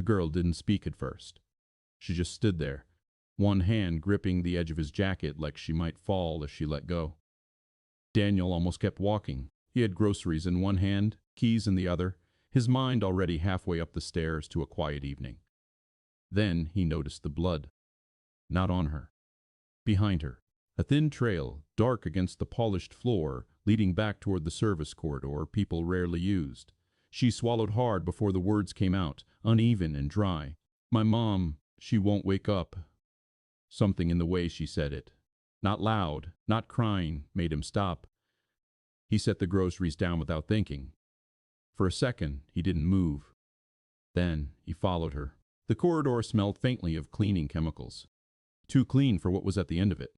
The girl didn't speak at first. She just stood there, one hand gripping the edge of his jacket like she might fall if she let go. Daniel almost kept walking. He had groceries in one hand, keys in the other, his mind already halfway up the stairs to a quiet evening. Then he noticed the blood. Not on her. Behind her. A thin trail, dark against the polished floor, leading back toward the service corridor people rarely used. She swallowed hard before the words came out, uneven and dry. "My mom, she won't wake up." Something in the way she said it, not loud, not crying, made him stop. He set the groceries down without thinking. For a second, he didn't move. Then he followed her. The corridor smelled faintly of cleaning chemicals. Too clean for what was at the end of it.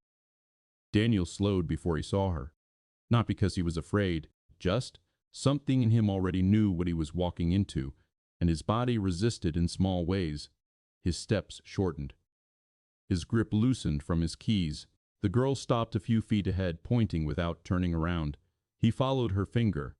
Daniel slowed before he saw her. Not because he was afraid, just something in him already knew what he was walking into, and his body resisted in small ways. His steps shortened. His grip loosened from his keys. The girl stopped a few feet ahead, pointing without turning around. He followed her finger.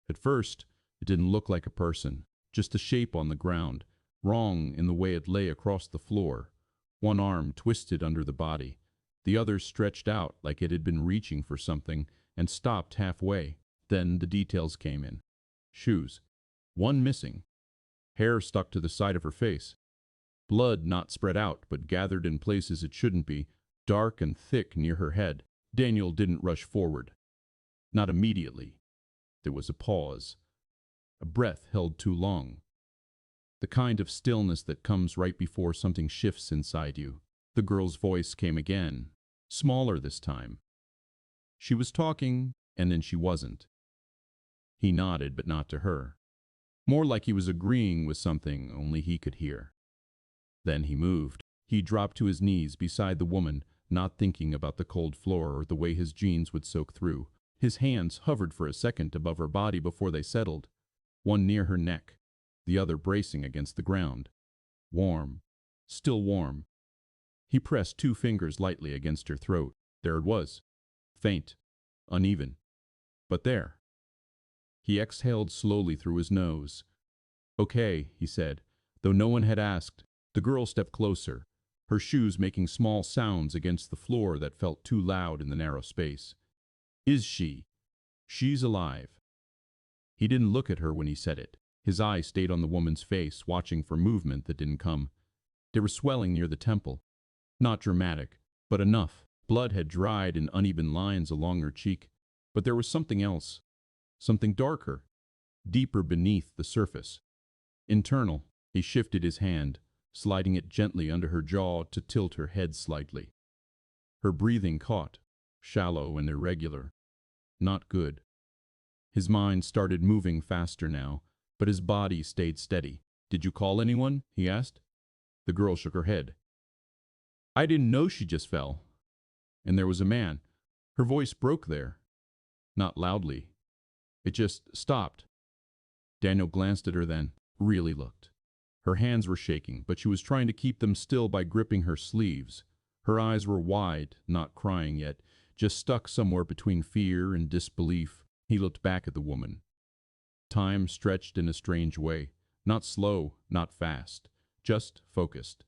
At first, it didn't look like a person, just a shape on the ground, wrong in the way it lay across the floor. One arm twisted under the body, the other stretched out like it had been reaching for something and stopped halfway. Then the details came in. Shoes. One missing. Hair stuck to the side of her face. Blood not spread out but gathered in places it shouldn't be, dark and thick near her head. Daniel didn't rush forward. Not immediately. There was a pause. A breath held too long. The kind of stillness that comes right before something shifts inside you. The girl's voice came again, smaller this time. She was talking, and then she wasn't. He nodded, but not to her. More like he was agreeing with something only he could hear. Then he moved. He dropped to his knees beside the woman, not thinking about the cold floor or the way his jeans would soak through. His hands hovered for a second above her body before they settled, one near her neck, the other bracing against the ground. Warm, still warm. He pressed two fingers lightly against her throat. There it was. Faint, uneven, but there. He exhaled slowly through his nose. "Okay," he said, though no one had asked. The girl stepped closer, her shoes making small sounds against the floor that felt too loud in the narrow space. "Is she? She's alive." He didn't look at her when he said it. His eyes stayed on the woman's face, watching for movement that didn't come. They were swelling near the temple. Not dramatic, but enough. Blood had dried in uneven lines along her cheek, but there was something else. Something darker, deeper beneath the surface. Internal. He shifted his hand, sliding it gently under her jaw to tilt her head slightly. Her breathing caught, shallow and irregular. Not good. His mind started moving faster now, but his body stayed steady. "Did you call anyone?" he asked. The girl shook her head. "I didn't know she just fell." And there was a man. Her voice broke there. Not loudly. It just stopped. Daniel glanced at her then, really looked. Her hands were shaking, but she was trying to keep them still by gripping her sleeves. Her eyes were wide, not crying yet, just stuck somewhere between fear and disbelief. He looked back at the woman. Time stretched in a strange way. Not slow, not fast. Just focused.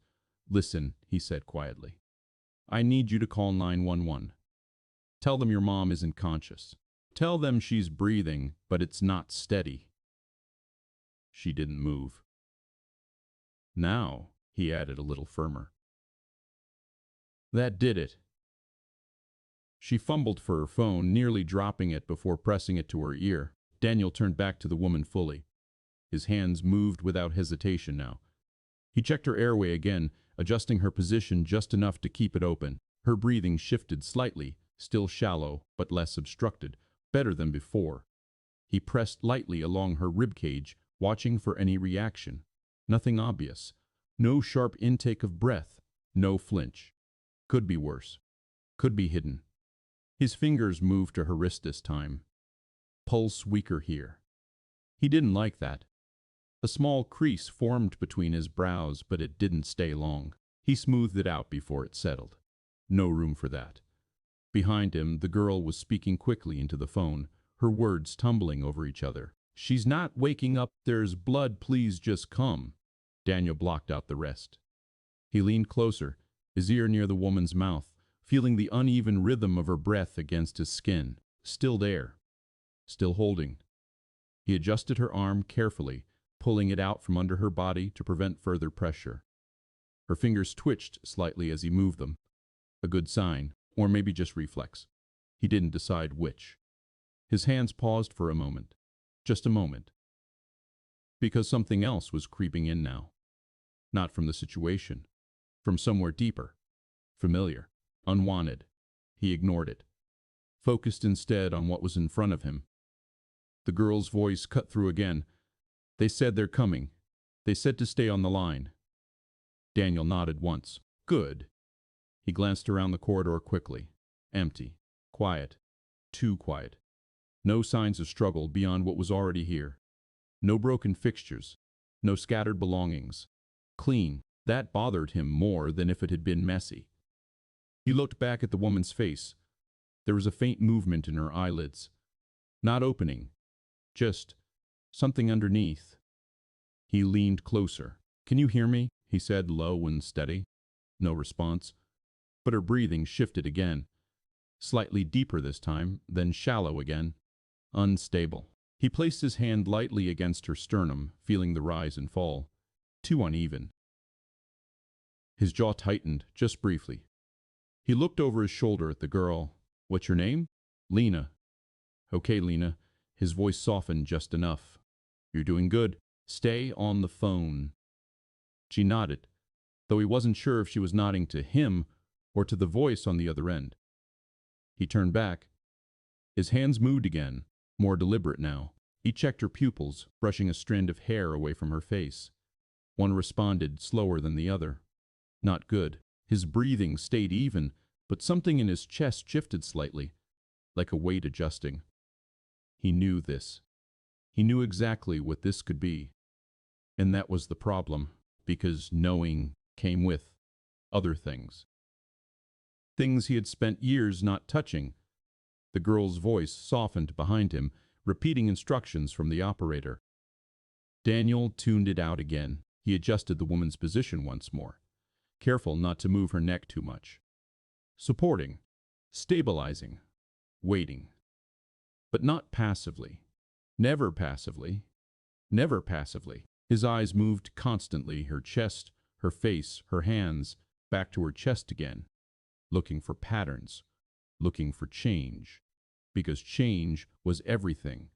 "Listen," he said quietly. "I need you to call 911. Tell them your mom isn't conscious. Tell them she's breathing, but it's not steady." She didn't move. "Now," he added a little firmer. That did it. She fumbled for her phone, nearly dropping it before pressing it to her ear. Daniel turned back to the woman fully. His hands moved without hesitation now. He checked her airway again, adjusting her position just enough to keep it open. Her breathing shifted slightly, still shallow, but less obstructed, better than before. He pressed lightly along her ribcage, watching for any reaction. Nothing obvious. No sharp intake of breath. No flinch. Could be worse. Could be hidden. His fingers moved to her wrist this time. Pulse weaker here. He didn't like that. A small crease formed between his brows, but it didn't stay long. He smoothed it out before it settled. No room for that. Behind him, the girl was speaking quickly into the phone, her words tumbling over each other. "She's not waking up. There's blood. Please just come." Daniel blocked out the rest. He leaned closer, his ear near the woman's mouth, feeling the uneven rhythm of her breath against his skin. Still there. Still holding. He adjusted her arm carefully, pulling it out from under her body to prevent further pressure. Her fingers twitched slightly as he moved them. A good sign, or maybe just reflex. He didn't decide which. His hands paused for a moment. Just a moment. Because something else was creeping in now. Not from the situation. From somewhere deeper. Familiar. Unwanted. He ignored it. Focused instead on what was in front of him. The girl's voice cut through again. They said they're coming. They said to stay on the line. Daniel nodded once. Good. He glanced around the corridor quickly. Empty. Quiet. Too quiet. No signs of struggle beyond what was already here. No broken fixtures. No scattered belongings. Clean. That bothered him more than if it had been messy. He looked back at the woman's face. There was a faint movement in her eyelids. Not opening. Just something underneath. He leaned closer. Can you hear me? He said, low and steady. No response. But her breathing shifted again. Slightly deeper this time, then shallow again. Unstable. He placed his hand lightly against her sternum, feeling the rise and fall. Too uneven. His jaw tightened, just briefly. He looked over his shoulder at the girl. What's your name? Lena. Okay, Lena. His voice softened just enough. You're doing good. Stay on the phone. She nodded, though he wasn't sure if she was nodding to him or to the voice on the other end. He turned back. His hands moved again, more deliberate now. He checked her pupils, brushing a strand of hair away from her face. One responded slower than the other. Not good. His breathing stayed even, but something in his chest shifted slightly, like a weight adjusting. He knew this. He knew exactly what this could be. And that was the problem, because knowing came with other things. Things he had spent years not touching. The girl's voice softened behind him, repeating instructions from the operator. Daniel tuned it out again. He adjusted the woman's position once more, careful not to move her neck too much. Supporting, stabilizing, waiting. But not passively. Never passively. Never passively. His eyes moved constantly, her chest, her face, her hands, back to her chest again, looking for patterns, looking for change. Because change was everything.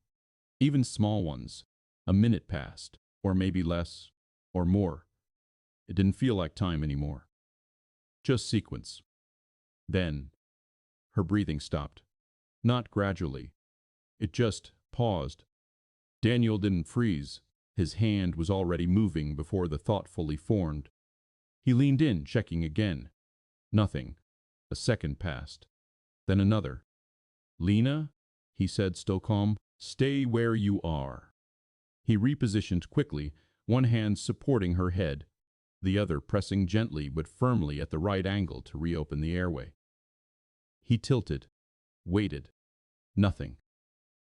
Even small ones. A minute passed, or maybe less, or more. It didn't feel like time anymore. Just sequence. Then, her breathing stopped. Not gradually. It just paused. Daniel didn't freeze. His hand was already moving before the thought fully formed. He leaned in, checking again. Nothing. A second passed. Then another. Lena, he said, still calm, stay where you are. He repositioned quickly, one hand supporting her head, the other pressing gently but firmly at the right angle to reopen the airway. He tilted, waited. Nothing.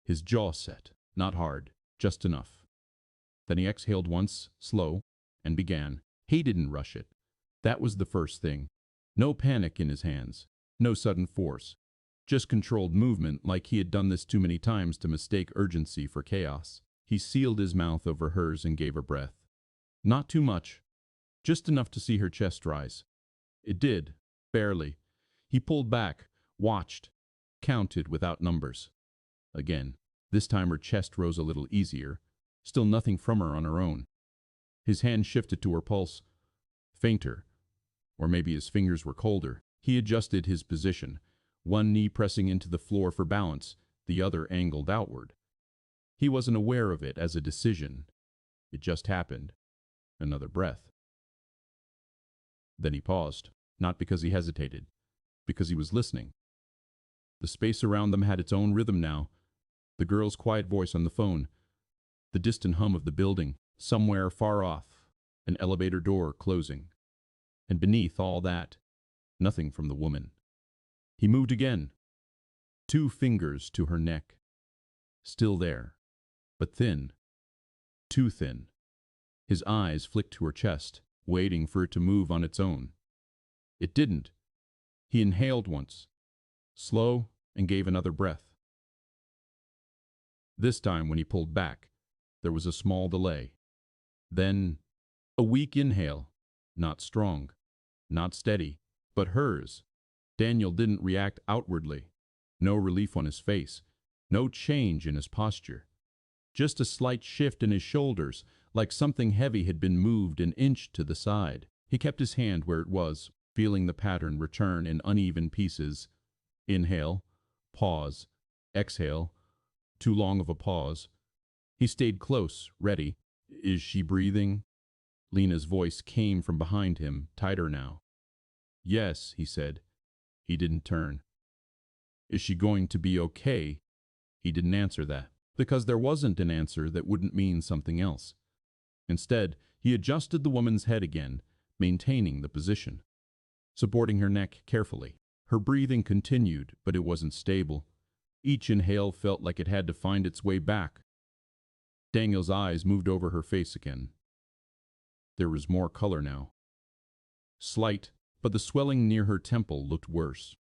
His jaw set, not hard, just enough. Then he exhaled once, slow, and began. He didn't rush it. That was the first thing. No panic in his hands, no sudden force. Just controlled movement, like he had done this too many times to mistake urgency for chaos. He sealed his mouth over hers and gave her breath. Not too much, just enough to see her chest rise. It did, barely. He pulled back, watched, counted without numbers. Again, this time her chest rose a little easier, still nothing from her on her own. His hand shifted to her pulse, fainter, or maybe his fingers were colder. He adjusted his position, one knee pressing into the floor for balance, the other angled outward. He wasn't aware of it as a decision. It just happened. Another breath. Then he paused, not because he hesitated, because he was listening. The space around them had its own rhythm now. The girl's quiet voice on the phone, the distant hum of the building, somewhere far off, an elevator door closing. And beneath all that, nothing from the woman. He moved again. 2 fingers to her neck. Still there, but thin. Too thin. His eyes flicked to her chest, waiting for it to move on its own. It didn't. He inhaled once, slow, and gave another breath. This time, when he pulled back, there was a small delay. Then, a weak inhale, not strong, not steady, but hers. Daniel didn't react outwardly. No relief on his face, no change in his posture. Just a slight shift in his shoulders, like something heavy had been moved an inch to the side. He kept his hand where it was, feeling the pattern return in uneven pieces. Inhale, pause, exhale, too long of a pause. He stayed close, ready. Is she breathing? Lena's voice came from behind him, tighter now. Yes, he said. He didn't turn. Is she going to be okay? He didn't answer that, because there wasn't an answer that wouldn't mean something else. Instead, he adjusted the woman's head again, maintaining the position, supporting her neck carefully. Her breathing continued, but it wasn't stable. Each inhale felt like it had to find its way back. Daniel's eyes moved over her face again. There was more color now. Slight, but the swelling near her temple looked worse.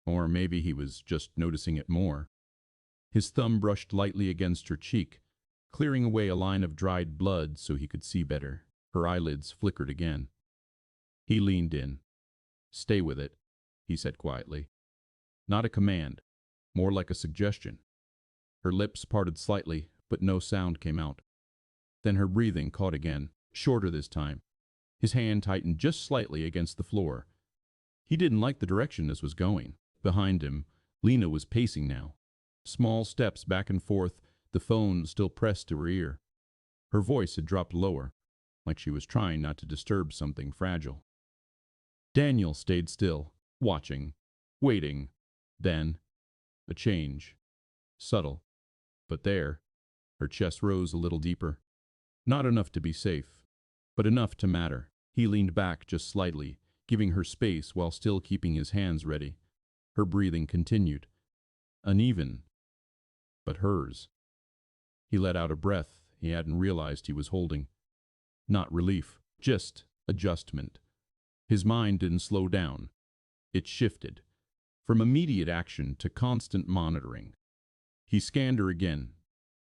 Or maybe he was just noticing it more. His thumb brushed lightly against her cheek, clearing away a line of dried blood so he could see better. Her eyelids flickered again. He leaned in. Stay with it, he said quietly. Not a command, more like a suggestion. Her lips parted slightly, but no sound came out. Then her breathing caught again, shorter this time. His hand tightened just slightly against the floor. He didn't like the direction this was going. Behind him, Lena was pacing now. Small steps back and forth, the phone still pressed to her ear. Her voice had dropped lower, like she was trying not to disturb something fragile. Daniel stayed still, watching, waiting. Then, a change. Subtle, but there. Her chest rose a little deeper. Not enough to be safe, but enough to matter. He leaned back just slightly, giving her space while still keeping his hands ready. Her breathing continued. Uneven, but hers. He let out a breath he hadn't realized he was holding. Not relief, just adjustment. His mind didn't slow down. It shifted, from immediate action to constant monitoring. He scanned her again.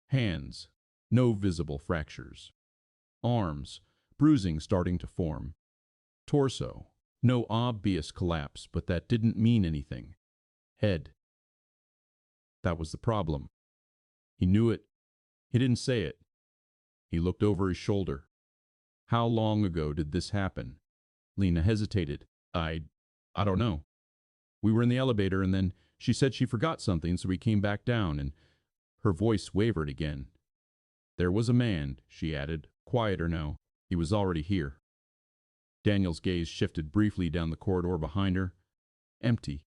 Hands, no visible fractures. Arms, bruising starting to form. Torso, no obvious collapse, but that didn't mean anything. Head. That was the problem. He knew it. He didn't say it. He looked over his shoulder. How long ago did this happen? Lena hesitated. I don't know. We were in the elevator and then she said she forgot something, so we came back down, and her voice wavered again. There was a man, she added, quieter now. He was already here. Daniel's gaze shifted briefly down the corridor behind her. Empty.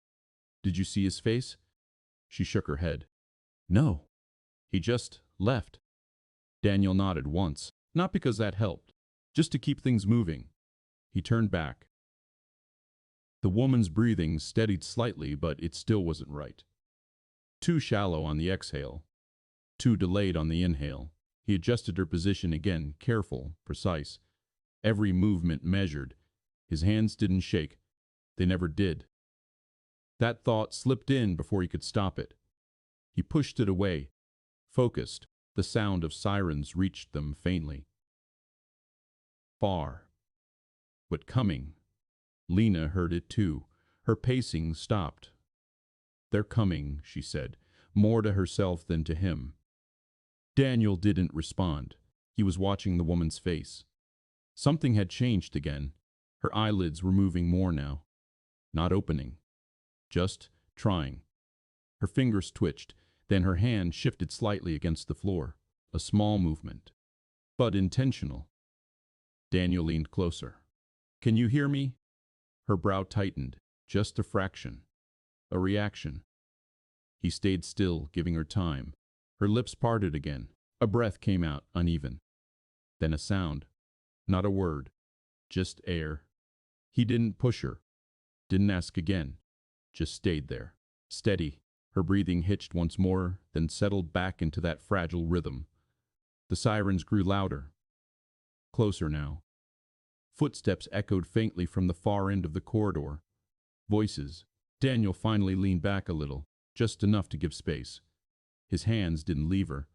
Did you see his face? She shook her head. No. He just left. Daniel nodded once, not because that helped, just to keep things moving. He turned back. The woman's breathing steadied slightly, but it still wasn't right. Too shallow on the exhale, too delayed on the inhale. He adjusted her position again, careful, precise. Every movement measured. His hands didn't shake. They never did. That thought slipped in before he could stop it. He pushed it away, focused. The sound of sirens reached them faintly. Far, but coming. Lena heard it too. Her pacing stopped. They're coming, she said, more to herself than to him. Daniel didn't respond. He was watching the woman's face. Something had changed again. Her eyelids were moving more now. Not opening. Just trying. Her fingers twitched, then her hand shifted slightly against the floor. A small movement, but intentional. Daniel leaned closer. Can you hear me? Her brow tightened, just a fraction. A reaction. He stayed still, giving her time. Her lips parted again. A breath came out, uneven. Then a sound. Not a word. Just air. He didn't push her. Didn't ask again. Just stayed there. Steady. Her breathing hitched once more, then settled back into that fragile rhythm. The sirens grew louder. Closer now. Footsteps echoed faintly from the far end of the corridor. Voices. Daniel finally leaned back a little, just enough to give space. His hands didn't leave her.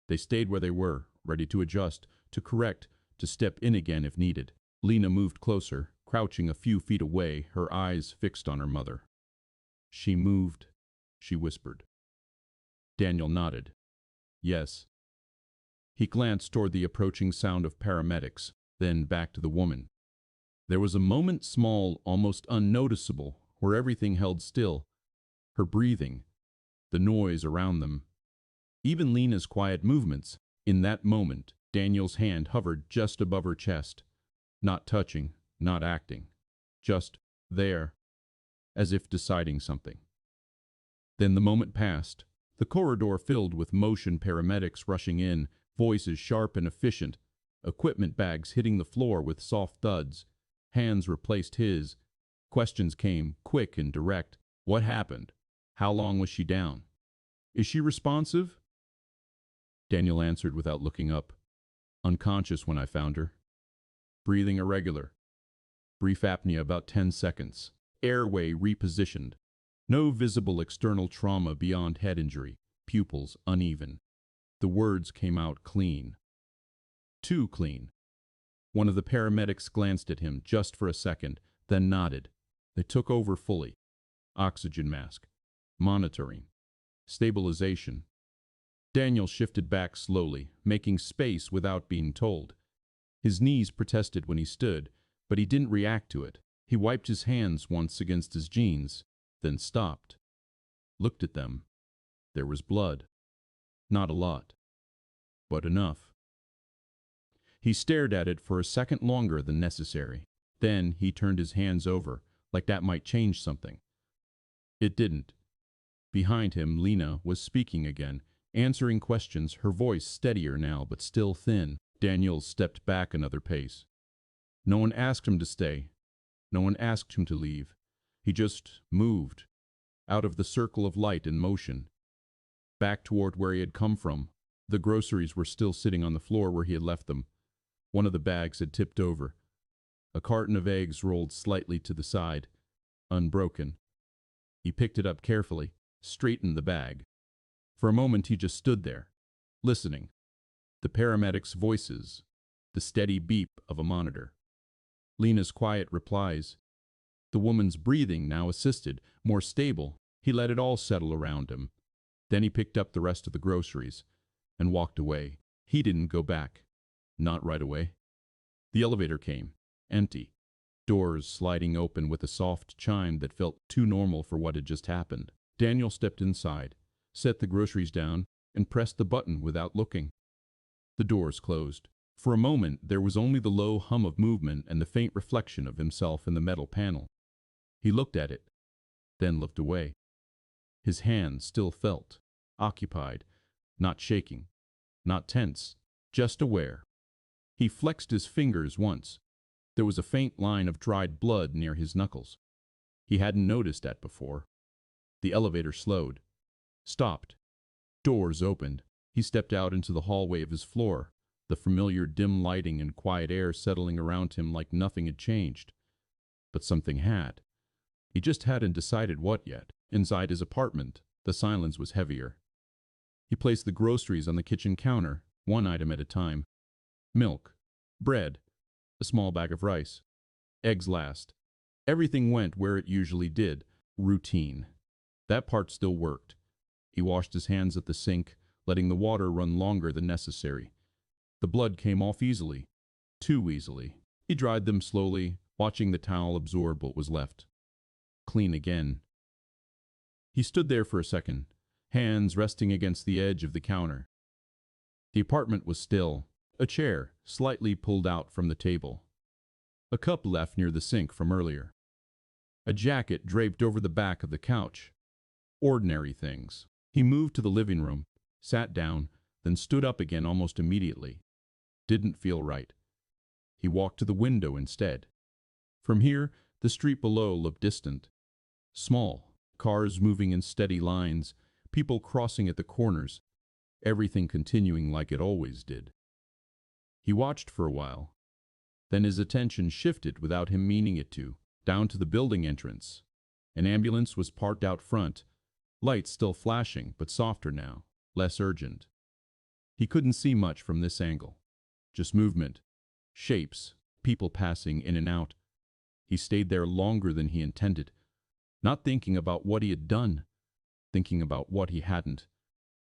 They stayed where they were, ready to adjust, to correct, to step in again if needed. Lena moved closer, crouching a few feet away, her eyes fixed on her mother. "She moved," she whispered. Daniel nodded. "Yes." He glanced toward the approaching sound of paramedics, then back to the woman. There was a moment, small, almost unnoticeable, where everything held still. Her breathing, the noise around them, even Lena's quiet movements. In that moment, Daniel's hand hovered just above her chest. Not touching, not acting. Just there, as if deciding something. Then the moment passed. The corridor filled with motion, paramedics rushing in, voices sharp and efficient, equipment bags hitting the floor with soft thuds. Hands replaced his. Questions came, quick and direct. What happened? How long was she down? Is she responsive? Daniel answered without looking up. Unconscious when I found her. Breathing irregular. Brief apnea about 10 seconds. Airway repositioned. No visible external trauma beyond head injury. Pupils uneven. The words came out clean. Too clean. One of the paramedics glanced at him just for a second, then nodded. They took over fully. Oxygen mask. Monitoring. Stabilization. Daniel shifted back slowly, making space without being told. His knees protested when he stood, but he didn't react to it. He wiped his hands once against his jeans, then stopped. Looked at them. There was blood. Not a lot, but enough. He stared at it for a second longer than necessary. Then he turned his hands over, like that might change something. It didn't. Behind him, Lena was speaking again, answering questions, her voice steadier now but still thin. Daniel stepped back another pace. No one asked him to stay. No one asked him to leave. He just moved, out of the circle of light and motion, back toward where he had come from. The groceries were still sitting on the floor where he had left them. One of the bags had tipped over. A carton of eggs rolled slightly to the side, unbroken. He picked it up carefully, straightened the bag. For a moment he just stood there, listening. The paramedics' voices, the steady beep of a monitor. Lena's quiet replies. The woman's breathing now assisted, more stable. He let it all settle around him. Then he picked up the rest of the groceries and walked away. He didn't go back. Not right away. The elevator came, empty. Doors sliding open with a soft chime that felt too normal for what had just happened. Daniel stepped inside, set the groceries down, and pressed the button without looking. The doors closed. For a moment, there was only the low hum of movement and the faint reflection of himself in the metal panel. He looked at it, then looked away. His hand still felt, occupied, not shaking, not tense, just aware. He flexed his fingers once. There was a faint line of dried blood near his knuckles. He hadn't noticed that before. The elevator slowed, stopped. Doors opened. He stepped out into the hallway of his floor, the familiar dim lighting and quiet air settling around him like nothing had changed. But something had. He just hadn't decided what yet. Inside his apartment, the silence was heavier. He placed the groceries on the kitchen counter, one item at a time. Milk, bread, a small bag of rice, eggs last. Everything went where it usually did. Routine. That part still worked. He washed his hands at the sink, letting the water run longer than necessary. The blood came off easily. Too easily. He dried them slowly, watching the towel absorb what was left. Clean again. He stood there for a second, hands resting against the edge of the counter. The apartment was still. A chair, slightly pulled out from the table. A cup left near the sink from earlier. A jacket draped over the back of the couch. Ordinary things. He moved to the living room, sat down, then stood up again almost immediately. Didn't feel right. He walked to the window instead. From here, the street below looked distant. Small, cars moving in steady lines, people crossing at the corners, everything continuing like it always did. He watched for a while, Then his attention shifted without him meaning it to, down to the building entrance. An ambulance was parked out front, lights still flashing, but softer now, less urgent. He couldn't see much from this angle. Just movement, shapes, people passing in and out. He stayed there longer than he intended, not thinking about what he had done, thinking about what he hadn't.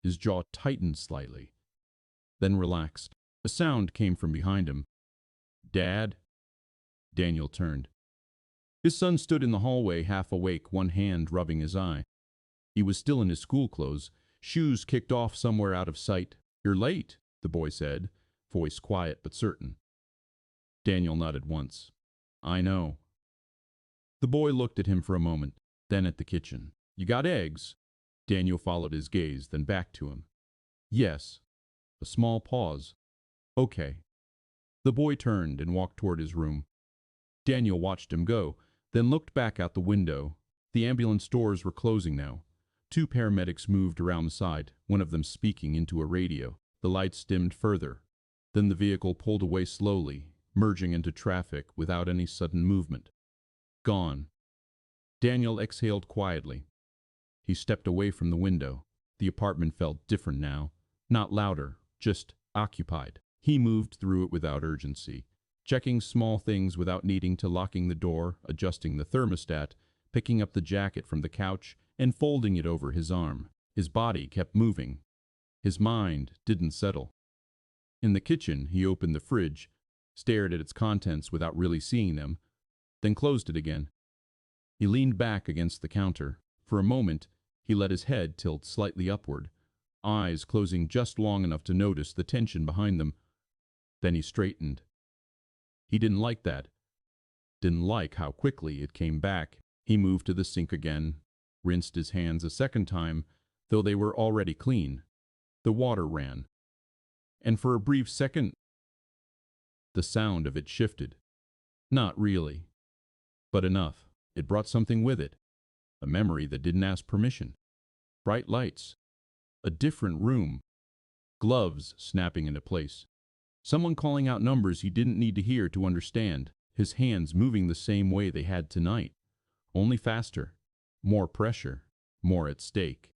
His jaw tightened slightly, then relaxed. A sound came from behind him. "Dad?" Daniel turned. His son stood in the hallway, half awake, one hand rubbing his eye. He was still in his school clothes, shoes kicked off somewhere out of sight. "You're late," the boy said, voice quiet but certain. Daniel nodded once. "I know." The boy looked at him for a moment, then at the kitchen. "You got eggs?" Daniel followed his gaze, then back to him. "Yes." A small pause. "Okay." The boy turned and walked toward his room. Daniel watched him go, then looked back out the window. The ambulance doors were closing now. Two paramedics moved around the side, one of them speaking into a radio. The lights dimmed further. Then the vehicle pulled away slowly, merging into traffic without any sudden movement. Gone. Daniel exhaled quietly. He stepped away from the window. The apartment felt different now. Not louder, just occupied. He moved through it without urgency, checking small things without needing to, locking the door, adjusting the thermostat, picking up the jacket from the couch and folding it over his arm. His body kept moving. His mind didn't settle. In the kitchen, he opened the fridge, stared at its contents without really seeing them, then closed it again. He leaned back against the counter. For a moment, he let his head tilt slightly upward, eyes closing just long enough to notice the tension behind them. Then he straightened. He didn't like that. Didn't like how quickly it came back. He moved to the sink again, rinsed his hands a second time, though they were already clean. The water ran. And for a brief second, the sound of it shifted. Not really, but enough. It brought something with it. A memory that didn't ask permission. Bright lights. A different room. Gloves snapping into place. Someone calling out numbers he didn't need to hear to understand. His hands moving the same way they had tonight. Only faster. More pressure. More at stake.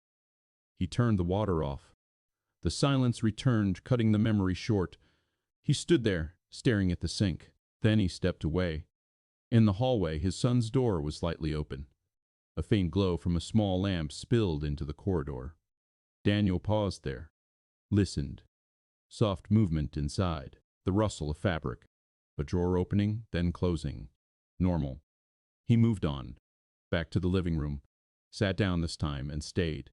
He turned the water off. The silence returned, cutting the memory short. He stood there, staring at the sink. Then he stepped away. In the hallway, his son's door was slightly open. A faint glow from a small lamp spilled into the corridor. Daniel paused there. Listened. Soft movement inside. The rustle of fabric. A drawer opening, then closing. Normal. He moved on. Back to the living room. Sat down this time and stayed.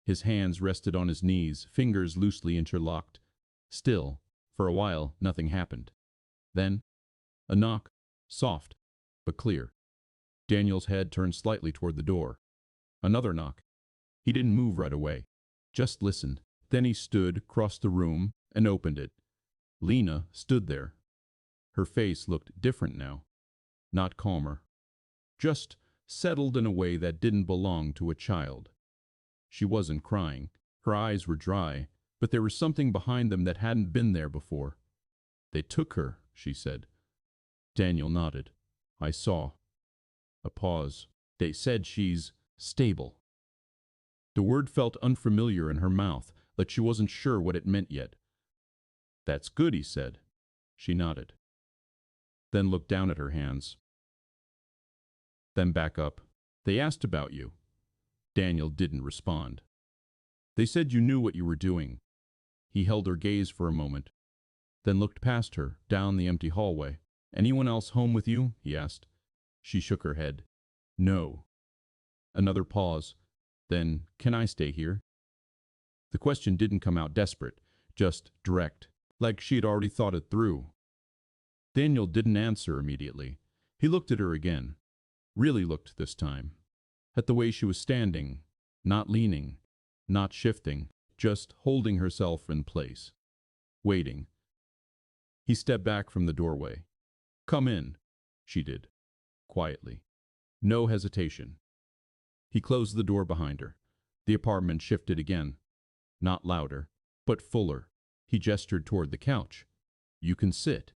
His hands rested on his knees, fingers loosely interlocked. Still, for a while, nothing happened. Then, a knock. Soft, but clear. Daniel's head turned slightly toward the door. Another knock. He didn't move right away. Just listened. Then he stood, crossed the room, and opened it. Lena stood there. Her face looked different now. Not calmer. Just settled in a way that didn't belong to a child. She wasn't crying. Her eyes were dry, but there was something behind them that hadn't been there before. "They took her," she said. Daniel nodded. "I saw." A pause. "They said she's stable." The word felt unfamiliar in her mouth, like she wasn't sure what it meant yet. "That's good," he said. She nodded. Then looked down at her hands. Then back up. "They asked about you." Daniel didn't respond. "They said you knew what you were doing." He held her gaze for a moment, then looked past her, down the empty hallway. "Anyone else home with you?" he asked. She shook her head. "No." Another pause. Then, "Can I stay here?" The question didn't come out desperate, just direct, like she had already thought it through. Daniel didn't answer immediately. He looked at her again. Really looked this time. At the way she was standing, not leaning, not shifting, just holding herself in place. Waiting. He stepped back from the doorway. "Come in," she did, quietly. No hesitation. He closed the door behind her. The apartment shifted again. Not louder, but fuller. He gestured toward the couch. "You can sit."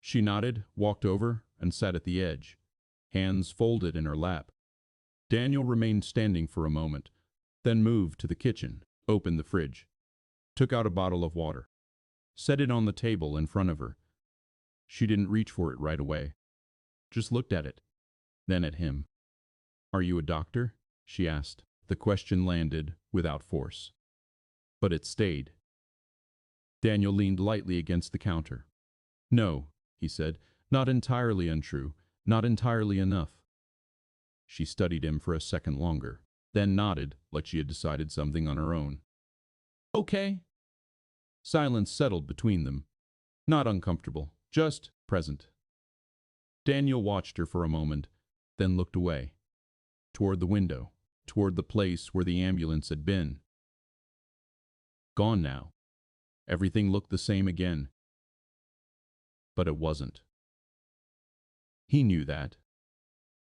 She nodded, walked over, and sat at the edge, hands folded in her lap. Daniel remained standing for a moment, then moved to the kitchen, opened the fridge, took out a bottle of water, set it on the table in front of her. She didn't reach for it right away, just looked at it, then at him. "Are you a doctor?" she asked. The question landed without force, but it stayed. Daniel leaned lightly against the counter. "No," he said, "not entirely untrue, not entirely enough." She studied him for a second longer, then nodded like she had decided something on her own. "Okay." Silence settled between them. Not uncomfortable, just present. Daniel watched her for a moment, then looked away. Toward the window, toward the place where the ambulance had been. Gone now. Everything looked the same again. But it wasn't. He knew that.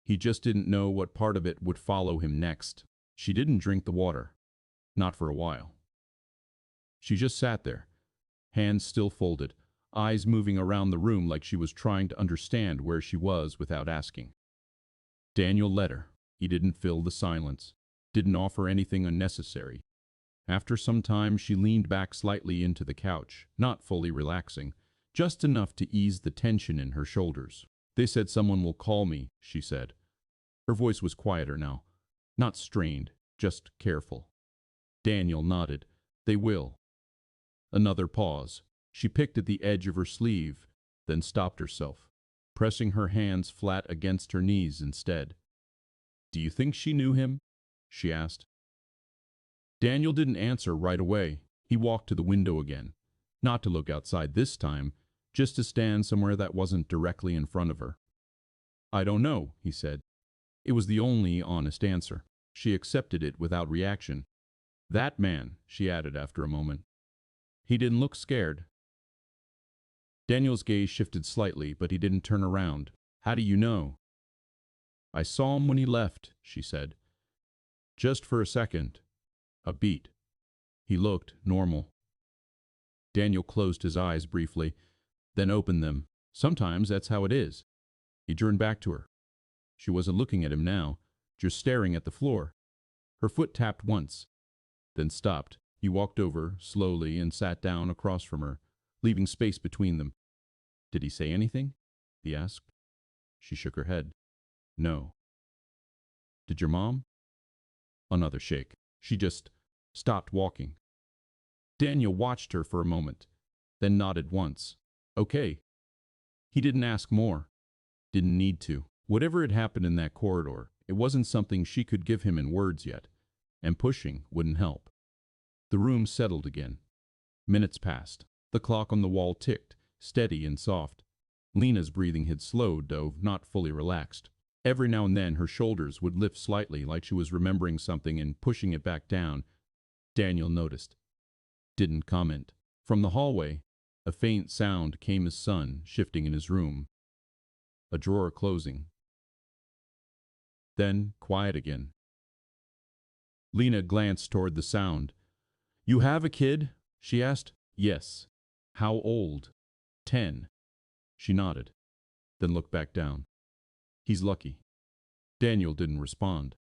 He just didn't know what part of it would follow him next. She didn't drink the water. Not for a while. She just sat there, hands still folded, eyes moving around the room like she was trying to understand where she was without asking. Daniel let her. He didn't fill the silence, didn't offer anything unnecessary. After some time, she leaned back slightly into the couch, not fully relaxing, just enough to ease the tension in her shoulders. "They said someone will call me," she said. Her voice was quieter now, not strained, just careful. Daniel nodded. "They will." Another pause. She picked at the edge of her sleeve, then stopped herself, pressing her hands flat against her knees instead. "Do you think she knew him?" she asked. Daniel didn't answer right away. He walked to the window again, not to look outside this time, just to stand somewhere that wasn't directly in front of her. "I don't know," he said. It was the only honest answer. She accepted it without reaction. "That man," she added after a moment. "He didn't look scared." Daniel's gaze shifted slightly, but he didn't turn around. "How do you know?" "I saw him when he left," she said. "Just for a second. A beat. He looked normal." Daniel closed his eyes briefly, then opened them. "Sometimes that's how it is." He turned back to her. She wasn't looking at him now, just staring at the floor. Her foot tapped once, then stopped. He walked over, slowly, and sat down across from her, leaving space between them. "Did he say anything?" he asked. She shook her head. "No." "Did your mom?" Another shake. She just stopped walking. Daniel watched her for a moment, then nodded once. "Okay." He didn't ask more. Didn't need to. Whatever had happened in that corridor, it wasn't something she could give him in words yet, and pushing wouldn't help. The room settled again. Minutes passed. The clock on the wall ticked, steady and soft. Lena's breathing had slowed, though not fully relaxed. Every now and then her shoulders would lift slightly like she was remembering something and pushing it back down. Daniel noticed. Didn't comment. From the hallway, a faint sound came as sun shifting in his room. A drawer closing. Then quiet again. Lena glanced toward the sound. "You have a kid?" she asked. "Yes." "How old?" 10. She nodded, then looked back down. "He's lucky." Daniel didn't respond.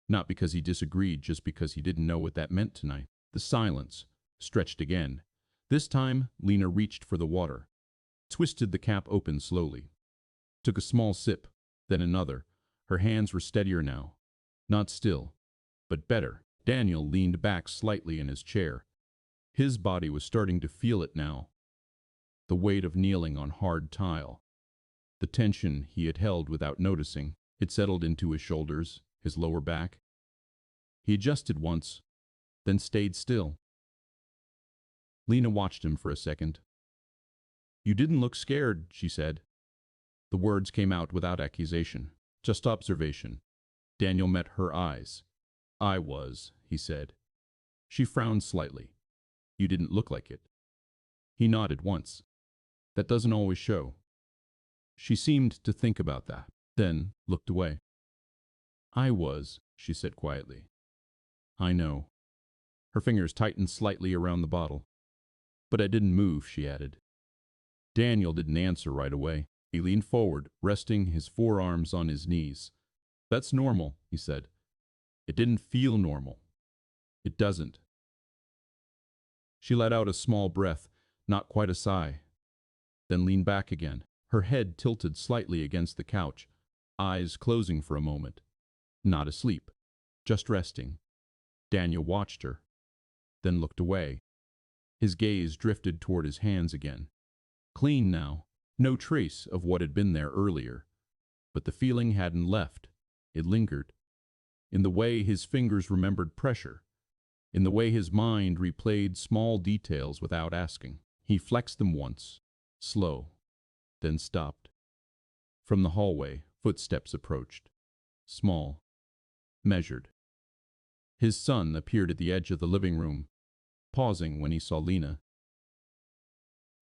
Not because he disagreed, just because he didn't know what that meant tonight. The silence stretched again. This time, Lena reached for the water, twisted the cap open slowly, took a small sip, then another. Her hands were steadier now. Not still, but better. Daniel leaned back slightly in his chair. His body was starting to feel it now. The weight of kneeling on hard tile. The tension he had held without noticing. It settled into his shoulders, his lower back. He adjusted once, then stayed still. Lena watched him for a second. "You didn't look scared," she said. The words came out without accusation, just observation. Daniel met her eyes. "I was," he said. She frowned slightly. "You didn't look like it." He nodded once. "That doesn't always show." She seemed to think about that, then looked away. "I was," she said quietly. "I know." Her fingers tightened slightly around the bottle. "But I didn't move," she added. Daniel didn't answer right away. He leaned forward, resting his forearms on his knees. "That's normal," he said. "It didn't feel normal. It doesn't." She let out a small breath, not quite a sigh, then leaned back again, her head tilted slightly against the couch, eyes closing for a moment. Not asleep, just resting. Daniel watched her, then looked away. His gaze drifted toward his hands again. Clean now, no trace of what had been there earlier. But the feeling hadn't left. It lingered. In the way his fingers remembered pressure, in the way his mind replayed small details without asking. He flexed them once, slow, then stopped. From the hallway, footsteps approached. Small, measured. His son appeared at the edge of the living room, pausing when he saw Lena.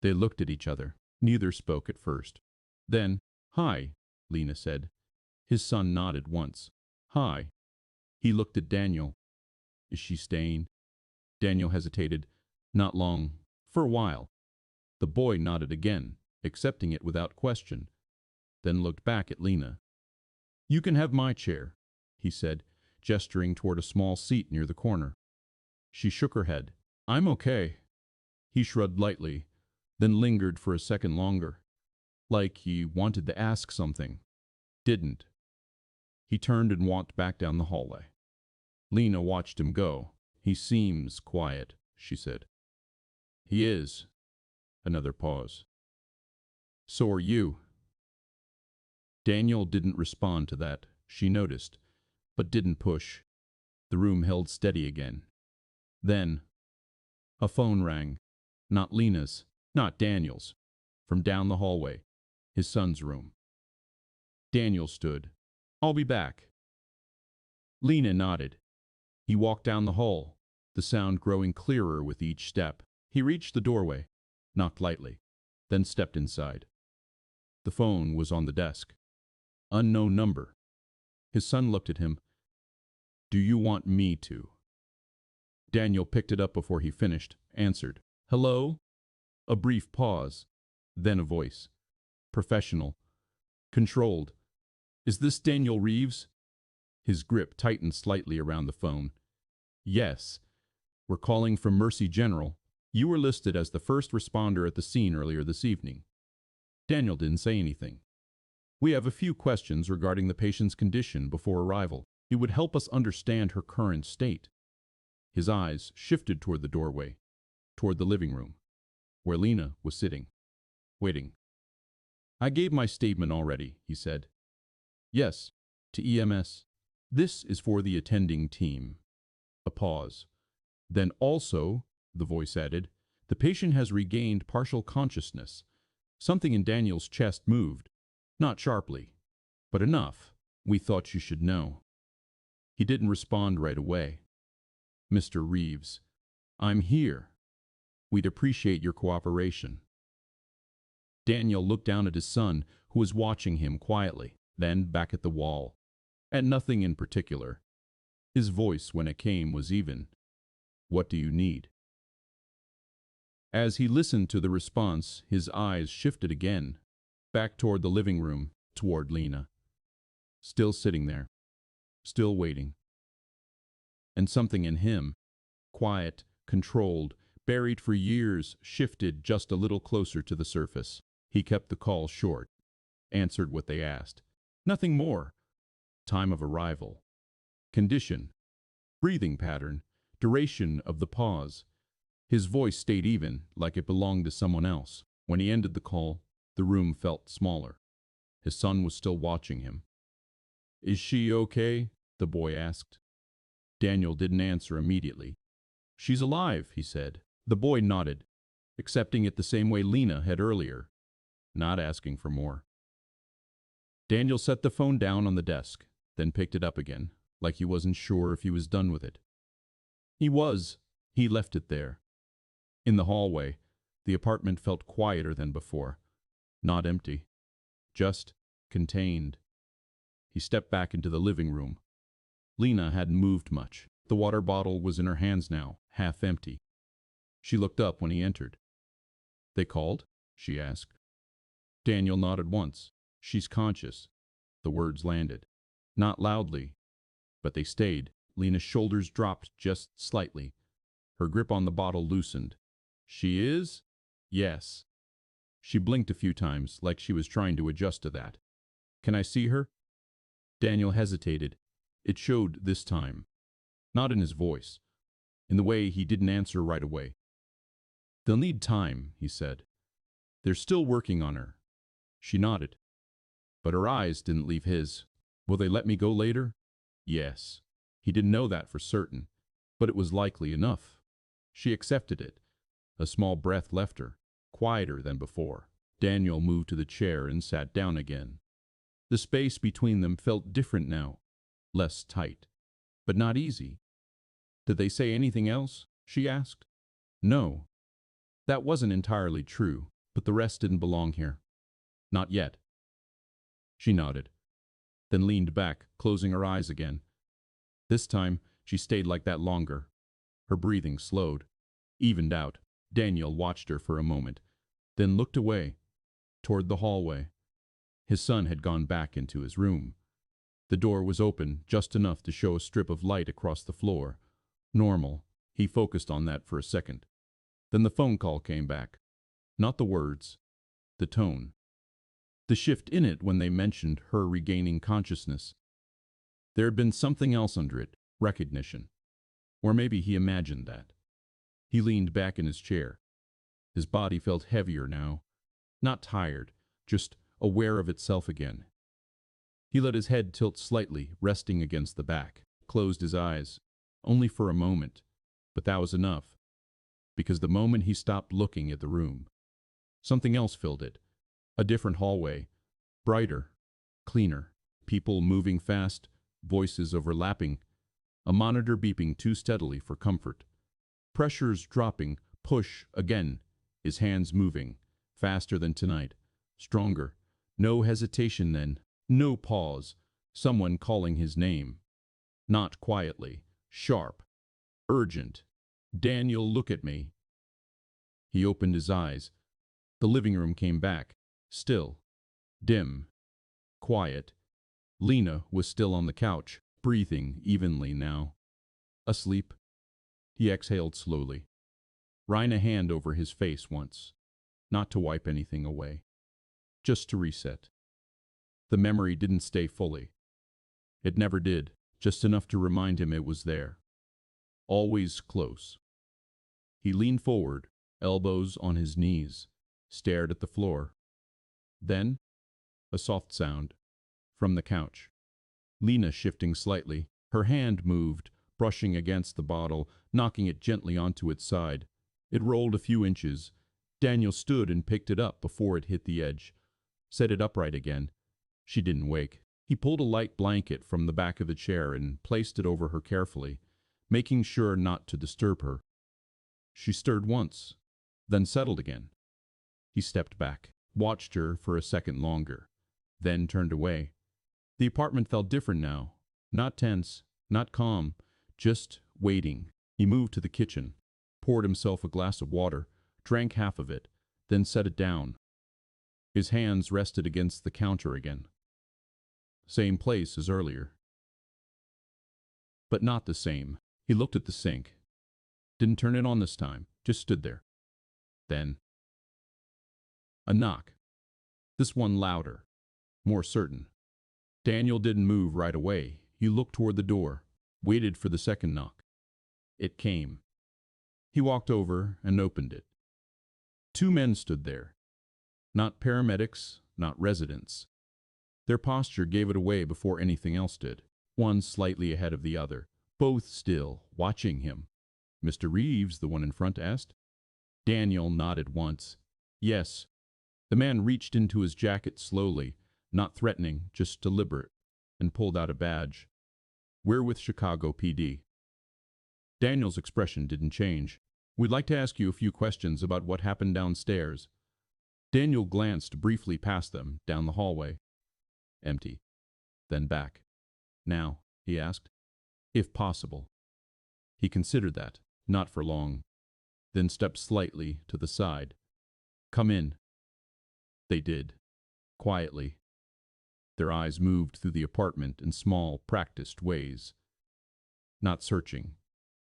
They looked at each other. Neither spoke at first. Then, "Hi," Lena said. His son nodded once. "Hi." He looked at Daniel. "Is she staying?" Daniel hesitated. "Not long. For a while." The boy nodded again, accepting it without question, then looked back at Lena. "You can have my chair," he said, gesturing toward a small seat near the corner. She shook her head. "I'm okay." He shrugged lightly, then lingered for a second longer, like he wanted to ask something. Didn't. He turned and walked back down the hallway. Lena watched him go. "He seems quiet," she said. "He is." Another pause. "So are you." Daniel didn't respond to that. She noticed, but didn't push. The room held steady again. Then, a phone rang. Not Lena's, not Daniel's. From down the hallway, his son's room. Daniel stood. "I'll be back." Lena nodded. He walked down the hall, the sound growing clearer with each step. He reached the doorway, knocked lightly, then stepped inside. The phone was on the desk. Unknown number. His son looked at him. "Do you want me to?" Daniel picked it up before he finished, answered. "Hello?" A brief pause, then a voice. Professional. Controlled. "Is this Daniel Reeves?" His grip tightened slightly around the phone. "Yes. We're calling from Mercy General. You were listed as the first responder at the scene earlier this evening." Daniel didn't say anything. "We have a few questions regarding the patient's condition before arrival. It would help us understand her current state." His eyes shifted toward the doorway, toward the living room, where Lena was sitting, waiting. "I gave my statement already," he said. "Yes, to EMS. This is for the attending team." A pause. "Then also," the voice added, "the patient has regained partial consciousness." Something in Daniel's chest moved, not sharply, but enough. "We thought you should know." He didn't respond right away. "Mr. Reeves, I'm here. We'd appreciate your cooperation." Daniel looked down at his son, who was watching him quietly, then back at the wall. At nothing in particular. His voice, when it came, was even. "What do you need?" As he listened to the response, his eyes shifted again, back toward the living room, toward Lena. Still sitting there, still waiting. And something in him, quiet, controlled, buried for years, shifted just a little closer to the surface. He kept the call short, answered what they asked. Nothing more. Time of arrival, condition, breathing pattern, duration of the pause. His voice stayed even, like it belonged to someone else. When he ended the call, the room felt smaller. His son was still watching him. "Is she okay?" the boy asked. Daniel didn't answer immediately. "She's alive," he said. The boy nodded, accepting it the same way Lena had earlier, not asking for more. Daniel set the phone down on the desk, then picked it up again, like he wasn't sure if he was done with it. He was. He left it there. In the hallway, the apartment felt quieter than before. Not empty, just contained. He stepped back into the living room. Lena hadn't moved much. The water bottle was in her hands now, half empty. She looked up when he entered. "They called?" she asked. Daniel nodded once. She's conscious. The words landed. Not loudly, but they stayed. Lena's shoulders dropped just slightly. Her grip on the bottle loosened. She is? Yes. She blinked a few times, like she was trying to adjust to that. Can I see her? Daniel hesitated. It showed this time. Not in his voice. In the way he didn't answer right away. They'll need time, he said. They're still working on her. She nodded. But her eyes didn't leave his. Will they let me go later? Yes. He didn't know that for certain, but it was likely enough. She accepted it. A small breath left her, quieter than before. Daniel moved to the chair and sat down again. The space between them felt different now, less tight, but not easy. Did they say anything else? She asked. No. That wasn't entirely true, but the rest didn't belong here. Not yet. She nodded, then leaned back, closing her eyes again. This time, she stayed like that longer. Her breathing slowed, evened out. Daniel watched her for a moment, then looked away, toward the hallway. His son had gone back into his room. The door was open, just enough to show a strip of light across the floor. Normal. He focused on that for a second. Then the phone call came back. Not the words, the tone. The shift in it when they mentioned her regaining consciousness. There had been something else under it, recognition. Or maybe he imagined that. He leaned back in his chair. His body felt heavier now. Not tired, just aware of itself again. He let his head tilt slightly, resting against the back. Closed his eyes. Only for a moment. But that was enough. Because the moment he stopped looking at the room, something else filled it. A different hallway. Brighter. Cleaner. People moving fast. Voices overlapping. A monitor beeping too steadily for comfort. Pressures dropping. Push again. His hands moving. Faster than tonight. Stronger. No hesitation then. No pause. Someone calling his name. Not quietly. Sharp. Urgent. Daniel, look at me. He opened his eyes. The living room came back. Still. Dim. Quiet. Lena was still on the couch, breathing evenly now. Asleep. He exhaled slowly. Ran a hand over his face once. Not to wipe anything away. Just to reset. The memory didn't stay fully. It never did, just enough to remind him it was there. Always close. He leaned forward, elbows on his knees, stared at the floor. Then, a soft sound. From the couch. Lena shifting slightly, her hand moved, brushing against the bottle, knocking it gently onto its side. It rolled a few inches. Daniel stood and picked it up before it hit the edge. Set it upright again. She didn't wake. He pulled a light blanket from the back of the chair and placed it over her carefully, making sure not to disturb her. She stirred once, then settled again. He stepped back, watched her for a second longer, then turned away. The apartment felt different now. Not tense, not calm, just waiting. He moved to the kitchen, poured himself a glass of water, drank half of it, then set it down. His hands rested against the counter again. Same place as earlier. But not the same. He looked at the sink. Didn't turn it on this time, just stood there. Then, a knock. This one louder, more certain. Daniel didn't move right away. He looked toward the door, waited for the second knock. It came. He walked over and opened it. Two men stood there. Not paramedics, not residents. Their posture gave it away before anything else did. One slightly ahead of the other, both still, watching him. Mr. Reeves, the one in front asked. Daniel nodded once. Yes. The man reached into his jacket slowly, not threatening, just deliberate, and pulled out a badge. We're with Chicago PD. Daniel's expression didn't change. We'd like to ask you a few questions about what happened downstairs. Daniel glanced briefly past them, down the hallway. Empty. Then back. Now, he asked. If possible. He considered that, not for long. Then stepped slightly to the side. Come in. They did. quietly. Their eyes moved through the apartment in small, practiced ways. Not searching,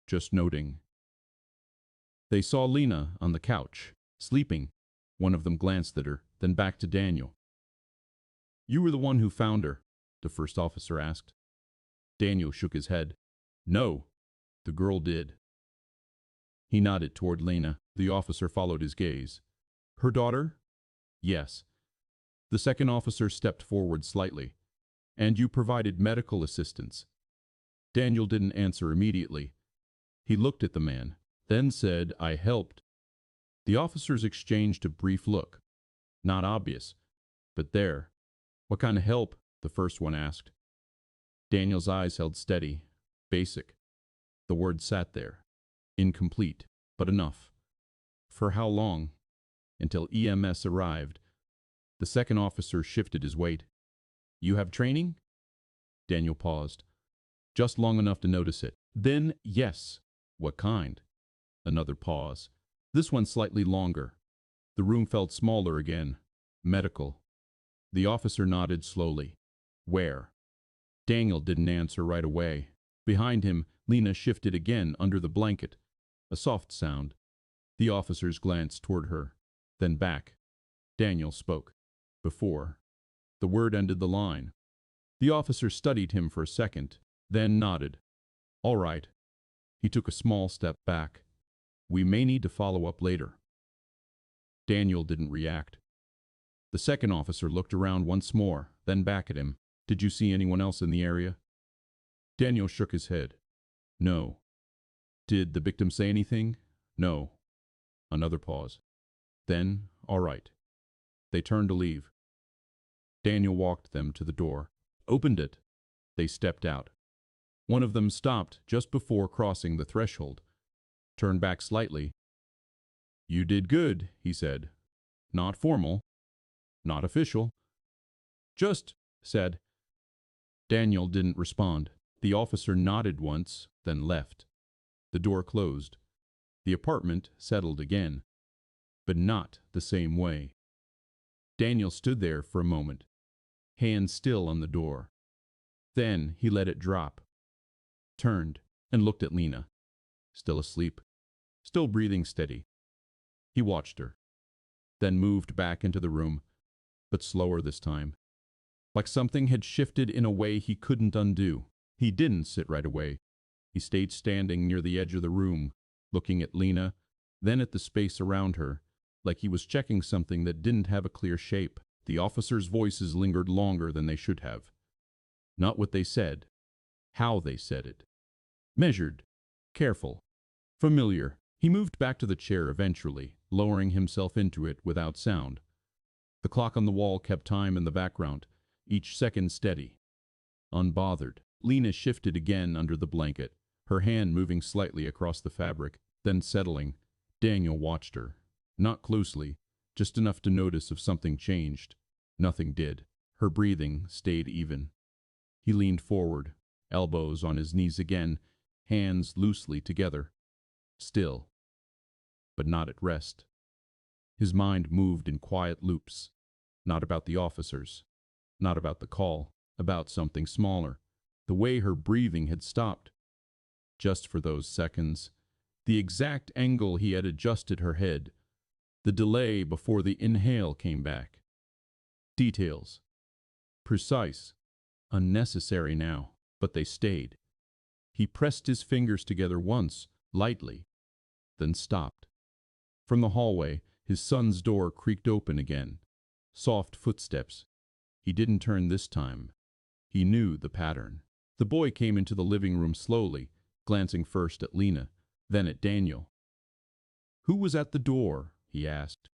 just noting. They saw Lena on the couch, sleeping. One of them glanced at her, then back to Daniel. "You were the one who found her?" the first officer asked. Daniel shook his head. "No, the girl did." He nodded toward Lena. The officer followed his gaze. "Her daughter?" "Yes." The second officer stepped forward slightly. "And you provided medical assistance?" Daniel didn't answer immediately. He looked at the man, then said, "I helped." The officers exchanged a brief look. Not obvious, but there. "What kind of help?" the first one asked. Daniel's eyes held steady. "Basic." The word sat there. Incomplete, but enough. "For how long?" "Until EMS arrived." The second officer shifted his weight. "You have training?" Daniel paused. "Just long enough to notice it." "Then, yes." "What kind?" Another pause. This one slightly longer. The room felt smaller again. "Medical." The officer nodded slowly. "Where?" Daniel didn't answer right away. Behind him, Lena shifted again under the blanket. A soft sound. The officers glanced toward her, then back. Daniel spoke. "Before." The word ended the line. The officer studied him for a second, then nodded. "All right." He took a small step back. "We may need to follow up later." Daniel didn't react. The second officer looked around once more, then back at him. "Did you see anyone else in the area?" Daniel shook his head. "No." "Did the victim say anything?" "No." Another pause. Then, "All right." They turned to leave. Daniel walked them to the door, opened it. They stepped out. One of them stopped just before crossing the threshold, turned back slightly. "You did good," he said. "Not formal, not official. Just said." Daniel didn't respond. The officer nodded once, then left. The door closed. The apartment settled again, but not the same way. Daniel stood there for a moment, hand still on the door. Then he let it drop, turned, and looked at Lena. Still asleep, still breathing steady. He watched her, then moved back into the room, but slower this time. Like something had shifted in a way he couldn't undo. He didn't sit right away. He stayed standing near the edge of the room, looking at Lena, then at the space around her, like he was checking something that didn't have a clear shape. The officers' voices lingered longer than they should have. Not what they said, how they said it. Measured, careful, familiar. He moved back to the chair eventually, lowering himself into it without sound. The clock on the wall kept time in the background, each second steady. Unbothered, Lena shifted again under the blanket, her hand moving slightly across the fabric, then settling. Daniel watched her. Not closely, just enough to notice if something changed. Nothing did. Her breathing stayed even. He leaned forward, elbows on his knees again, hands loosely together. Still, but not at rest. His mind moved in quiet loops. Not about the officers, not about the call, about something smaller. The way her breathing had stopped. Just for those seconds. The exact angle he had adjusted her head. The delay before the inhale came back. Details. Precise. Unnecessary now, but they stayed. He pressed his fingers together once, lightly, then stopped. From the hallway, his son's door creaked open again. Soft footsteps. He didn't turn this time. He knew the pattern. The boy came into the living room slowly, glancing first at Lena, then at Daniel. "Who was at the door?" he asked.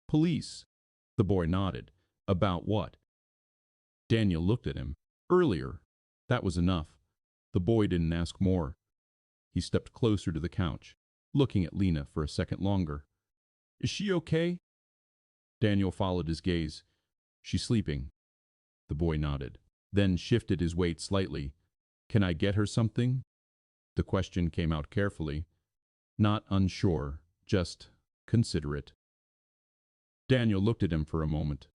"Police." The boy nodded. "About what?" Daniel looked at him. "Earlier." That was enough. The boy didn't ask more. He stepped closer to the couch, looking at Lena for a second longer. "Is she okay?" Daniel followed his gaze. "She's sleeping." The boy nodded, then shifted his weight slightly. "Can I get her something?" The question came out carefully. Not unsure, just considerate. Daniel looked at him for a moment.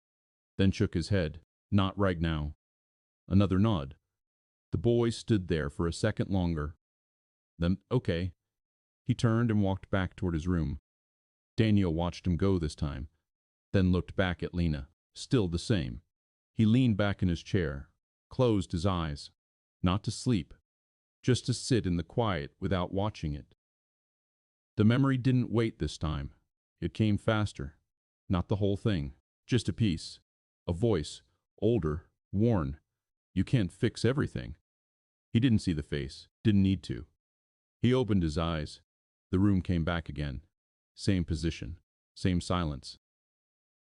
then shook his head. Not right now. Another nod. The boy stood there for a second longer. Then, okay. He turned and walked back toward his room. Daniel watched him go this time, then looked back at Lena. Still the same. He leaned back in his chair, closed his eyes. Not to sleep, just to sit in the quiet without watching it. The memory didn't wait this time. It came faster. Not the whole thing, just a piece. A voice, older, worn. You can't fix everything. He didn't see the face, didn't need to. He opened his eyes. The room came back again. Same position, same silence.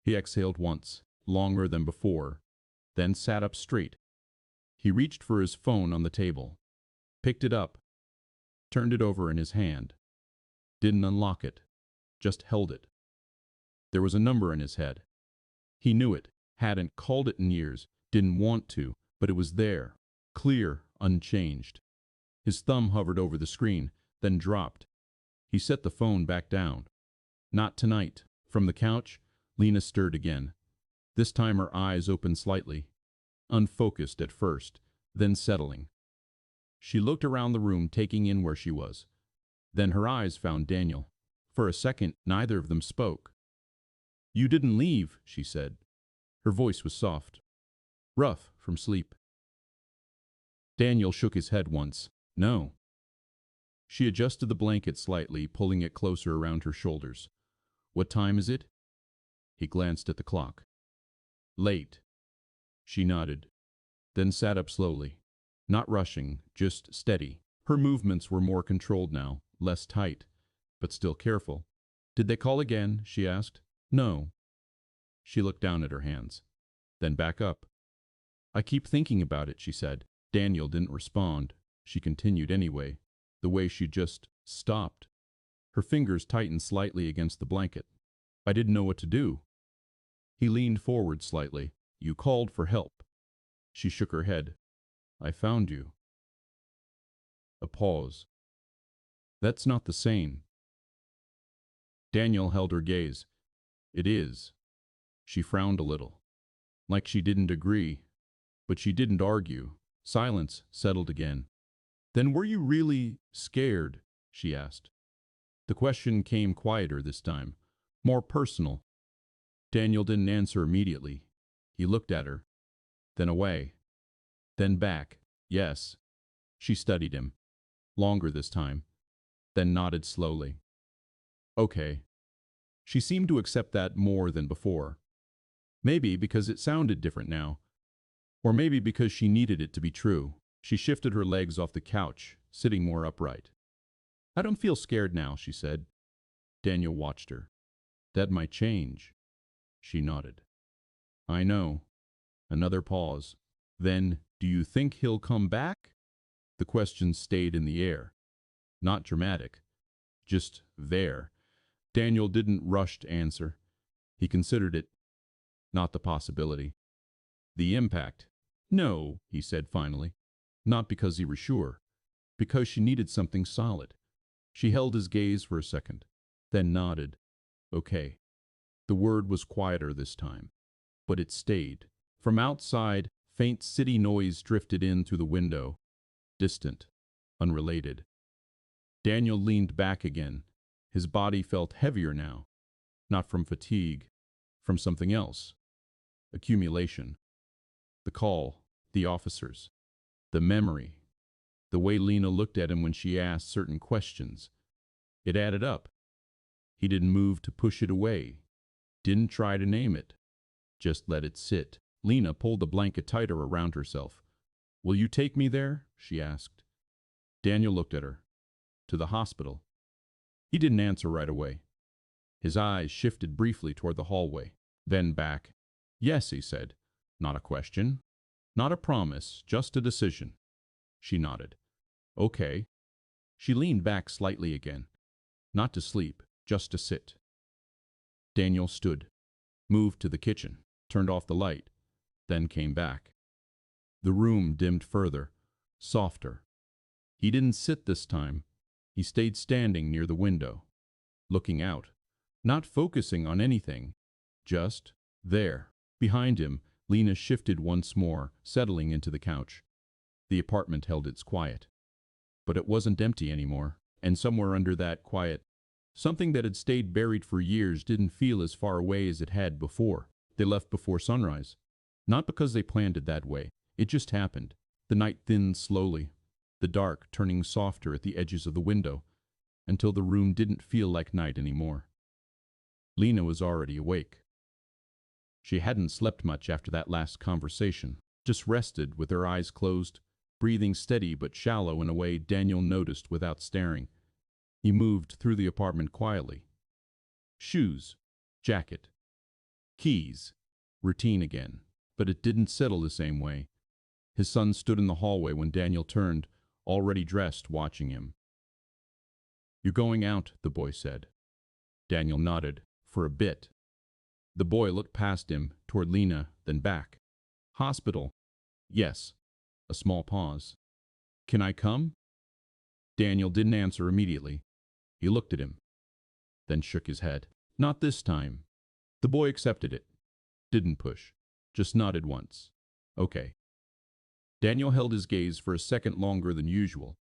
He exhaled once, longer than before, then sat up straight. He reached for his phone on the table, picked it up, turned it over in his hand. Didn't unlock it, just held it. There was a number in his head. He knew it, hadn't called it in years, didn't want to, but it was there, clear, unchanged. His thumb hovered over the screen, then dropped. He set the phone back down. Not tonight. From the couch, Lena stirred again. This time her eyes opened slightly, unfocused at first, then settling. She looked around the room, taking in where she was. Then her eyes found Daniel. For a second, neither of them spoke. "You didn't leave," she said. Her voice was soft, rough from sleep. Daniel shook his head once. "No." She adjusted the blanket slightly, pulling it closer around her shoulders. "What time is it?" He glanced at the clock. "Late." She nodded, then sat up slowly. Not rushing, just steady. Her movements were more controlled now, less tight, but still careful. "Did they call again?" she asked. "No." She looked down at her hands, then back up. "I keep thinking about it," she said. Daniel didn't respond. She continued anyway, the way she just stopped. Her fingers tightened slightly against the blanket. "I didn't know what to do." He leaned forward slightly. "You called for help." She shook her head. "I found you." A pause. "That's not the same." Daniel held her gaze. "It is." She frowned a little, like she didn't agree, but she didn't argue. Silence settled again. "Then were you really scared?" she asked. The question came quieter this time, more personal. Daniel didn't answer immediately. He looked at her, then away, then back. "Yes." She studied him, longer this time, then nodded slowly. "Okay." She seemed to accept that more than before. Maybe because it sounded different now, or maybe because she needed it to be true. She shifted her legs off the couch, sitting more upright. "I don't feel scared now," she said. Daniel watched her. "That might change." She nodded. "I know." Another pause. Then, "Do you think he'll come back?" The question stayed in the air. Not dramatic, just there. Daniel didn't rush to answer. He considered it, not the possibility. The impact. "No," he said finally. Not because he was sure, because she needed something solid. She held his gaze for a second, then nodded. "Okay." The word was quieter this time, but it stayed. From outside, faint city noise drifted in through the window, distant, unrelated. Daniel leaned back again. His body felt heavier now, not from fatigue, from something else. Accumulation. The call, the officers, the memory, the way Lena looked at him when she asked certain questions. It added up. He didn't move to push it away, didn't try to name it, just let it sit. Lena pulled the blanket tighter around herself. "Will you take me there?" she asked. Daniel looked at her. "To the hospital." He didn't answer right away. His eyes shifted briefly toward the hallway, then back. "Yes," he said. Not a question, not a promise, just a decision. She nodded. "Okay." She leaned back slightly again. Not to sleep, just to sit. Daniel stood, moved to the kitchen, turned off the light, then came back. The room dimmed further, softer. He didn't sit this time. He stayed standing near the window, looking out, not focusing on anything, just there. Behind him, Lena shifted once more, settling into the couch. The apartment held its quiet. But it wasn't empty anymore, and somewhere under that quiet, something that had stayed buried for years didn't feel as far away as it had before. They left before sunrise. Not because they planned it that way. It just happened. The night thinned slowly, the dark turning softer at the edges of the window, until the room didn't feel like night anymore. Lena was already awake. She hadn't slept much after that last conversation, just rested with her eyes closed, breathing steady but shallow in a way Daniel noticed without staring. He moved through the apartment quietly. Shoes, jacket, keys, routine again. But it didn't settle the same way. His son stood in the hallway when Daniel turned, already dressed, watching him. "You're going out," the boy said. Daniel nodded. "For a bit." The boy looked past him, toward Lena, then back. "Hospital." "Yes." A small pause. "Can I come?" Daniel didn't answer immediately. He looked at him, then shook his head. "Not this time." The boy accepted it. Didn't push. Just nodded once. "Okay." Daniel held his gaze for a second longer than usual.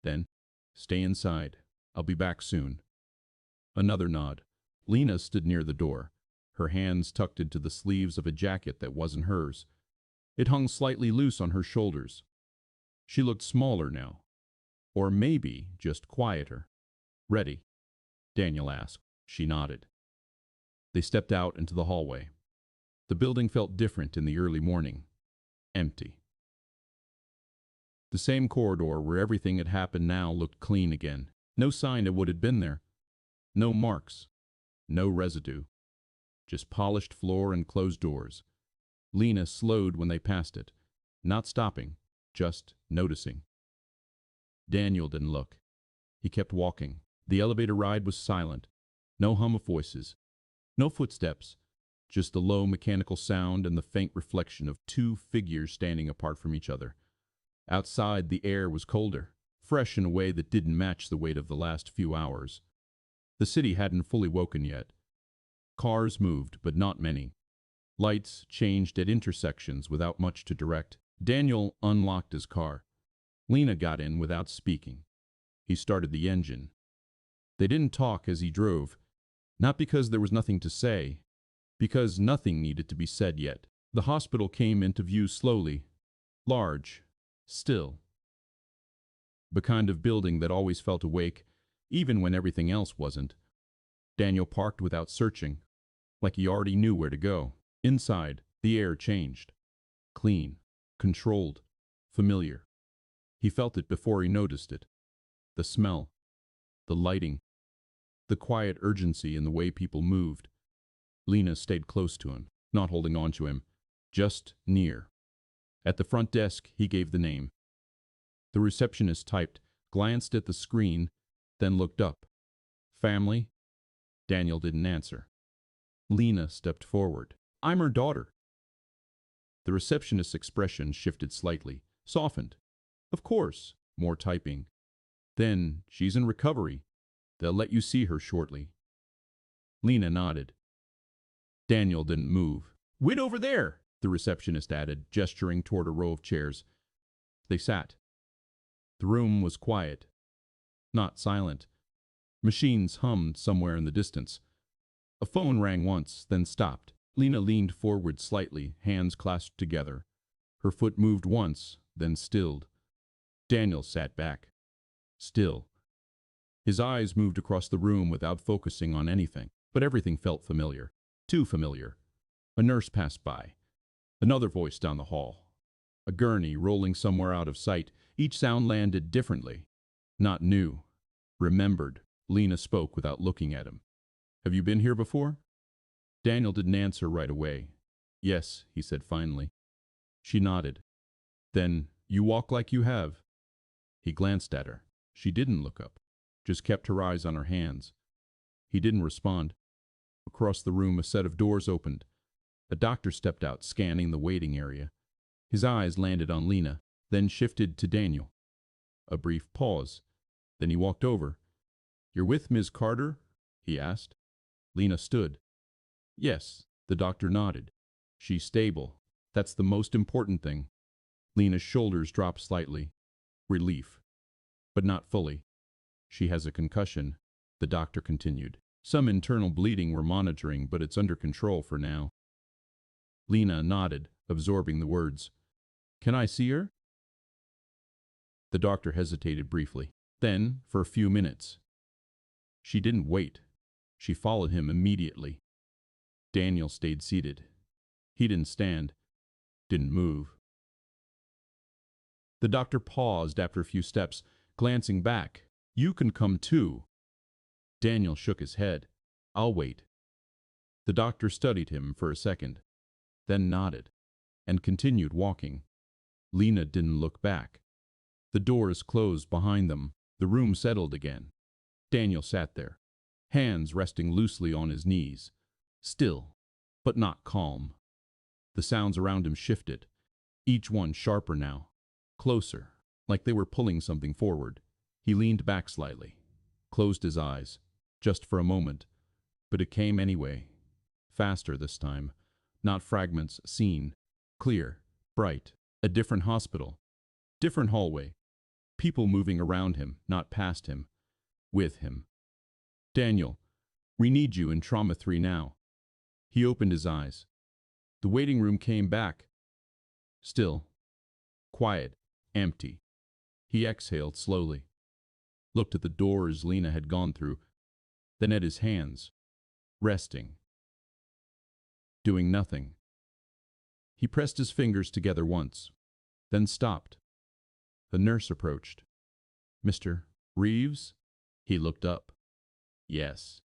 Then, "Stay inside. I'll be back soon." Another nod. Lena stood near the door, her hands tucked into the sleeves of a jacket that wasn't hers. It hung slightly loose on her shoulders. She looked smaller now. Or maybe just quieter. "Ready?" Daniel asked. She nodded. They stepped out into the hallway. The building felt different in the early morning. Empty. The same corridor where everything had happened now looked clean again. No sign of what had been there. No marks. No residue. Just polished floor and closed doors. Lena slowed when they passed it. Not stopping, just noticing. Daniel didn't look. He kept walking. The elevator ride was silent. No hum of voices. No footsteps. Just the low mechanical sound and the faint reflection of two figures standing apart from each other. Outside, the air was colder, fresh in a way that didn't match the weight of the last few hours. The city hadn't fully woken yet. Cars moved, but not many. Lights changed at intersections without much to direct. Daniel unlocked his car. Lena got in without speaking. He started the engine. They didn't talk as he drove, not because there was nothing to say, because nothing needed to be said yet. The hospital came into view slowly, large, still. The kind of building that always felt awake, even when everything else wasn't. Daniel parked without searching, like he already knew where to go. Inside, the air changed. Clean, controlled, familiar. He felt it before he noticed it. The smell, the lighting, the quiet urgency in the way people moved. Lena stayed close to him, not holding on to him, just near. At the front desk, he gave the name. The receptionist typed, glanced at the screen, then looked up. "Family?" Daniel didn't answer. Lena stepped forward. "I'm her daughter." The receptionist's expression shifted slightly, softened. "Of course." More typing. "Then, she's in recovery. They'll let you see her shortly." Lena nodded. Daniel didn't move. "Wait over there," the receptionist added, gesturing toward a row of chairs. They sat. The room was quiet. Not silent. Machines hummed somewhere in the distance. A phone rang once, then stopped. Lena leaned forward slightly, hands clasped together. Her foot moved once, then stilled. Daniel sat back. Still. His eyes moved across the room without focusing on anything, but everything felt familiar. Too familiar. A nurse passed by. Another voice down the hall. A gurney rolling somewhere out of sight. Each sound landed differently. Not new. Remembered. Lena spoke without looking at him. "Have you been here before?" Daniel didn't answer right away. "Yes," he said finally. She nodded. "Then, you walk like you have." He glanced at her. She didn't look up, just kept her eyes on her hands. He didn't respond. Across the room, a set of doors opened. A doctor stepped out, scanning the waiting area. His eyes landed on Lena, then shifted to Daniel. A brief pause. Then he walked over. "You're with Ms. Carter?" he asked. Lena stood. "Yes," the doctor nodded. She's stable. That's the most important thing. Lena's shoulders dropped slightly. Relief. But not fully. She has a concussion, the doctor continued. Some internal bleeding we're monitoring, but it's under control for now. Lena nodded, absorbing the words. Can I see her? The doctor hesitated briefly. Then, for a few minutes. She didn't wait. She followed him immediately. Daniel stayed seated. He didn't stand, didn't move. The doctor paused after a few steps, glancing back. You can come too. Daniel shook his head. I'll wait. The doctor studied him for a second, then nodded, and continued walking. Lena didn't look back. The doors closed behind them. The room settled again. Daniel sat there, hands resting loosely on his knees, still, but not calm. The sounds around him shifted, each one sharper now, closer, like they were pulling something forward. He leaned back slightly, closed his eyes, just for a moment, but it came anyway. Faster this time, not fragments seen, clear, bright, a different hospital, different hallway, people moving around him, not past him, with him. Daniel, we need you in Trauma 3 now. He opened his eyes. The waiting room came back. Still, quiet, empty. He exhaled slowly, looked at the doors Lena had gone through, then at his hands, resting, doing nothing. He pressed his fingers together once, then stopped. The nurse approached. Mr. Reeves? He looked up. Yes.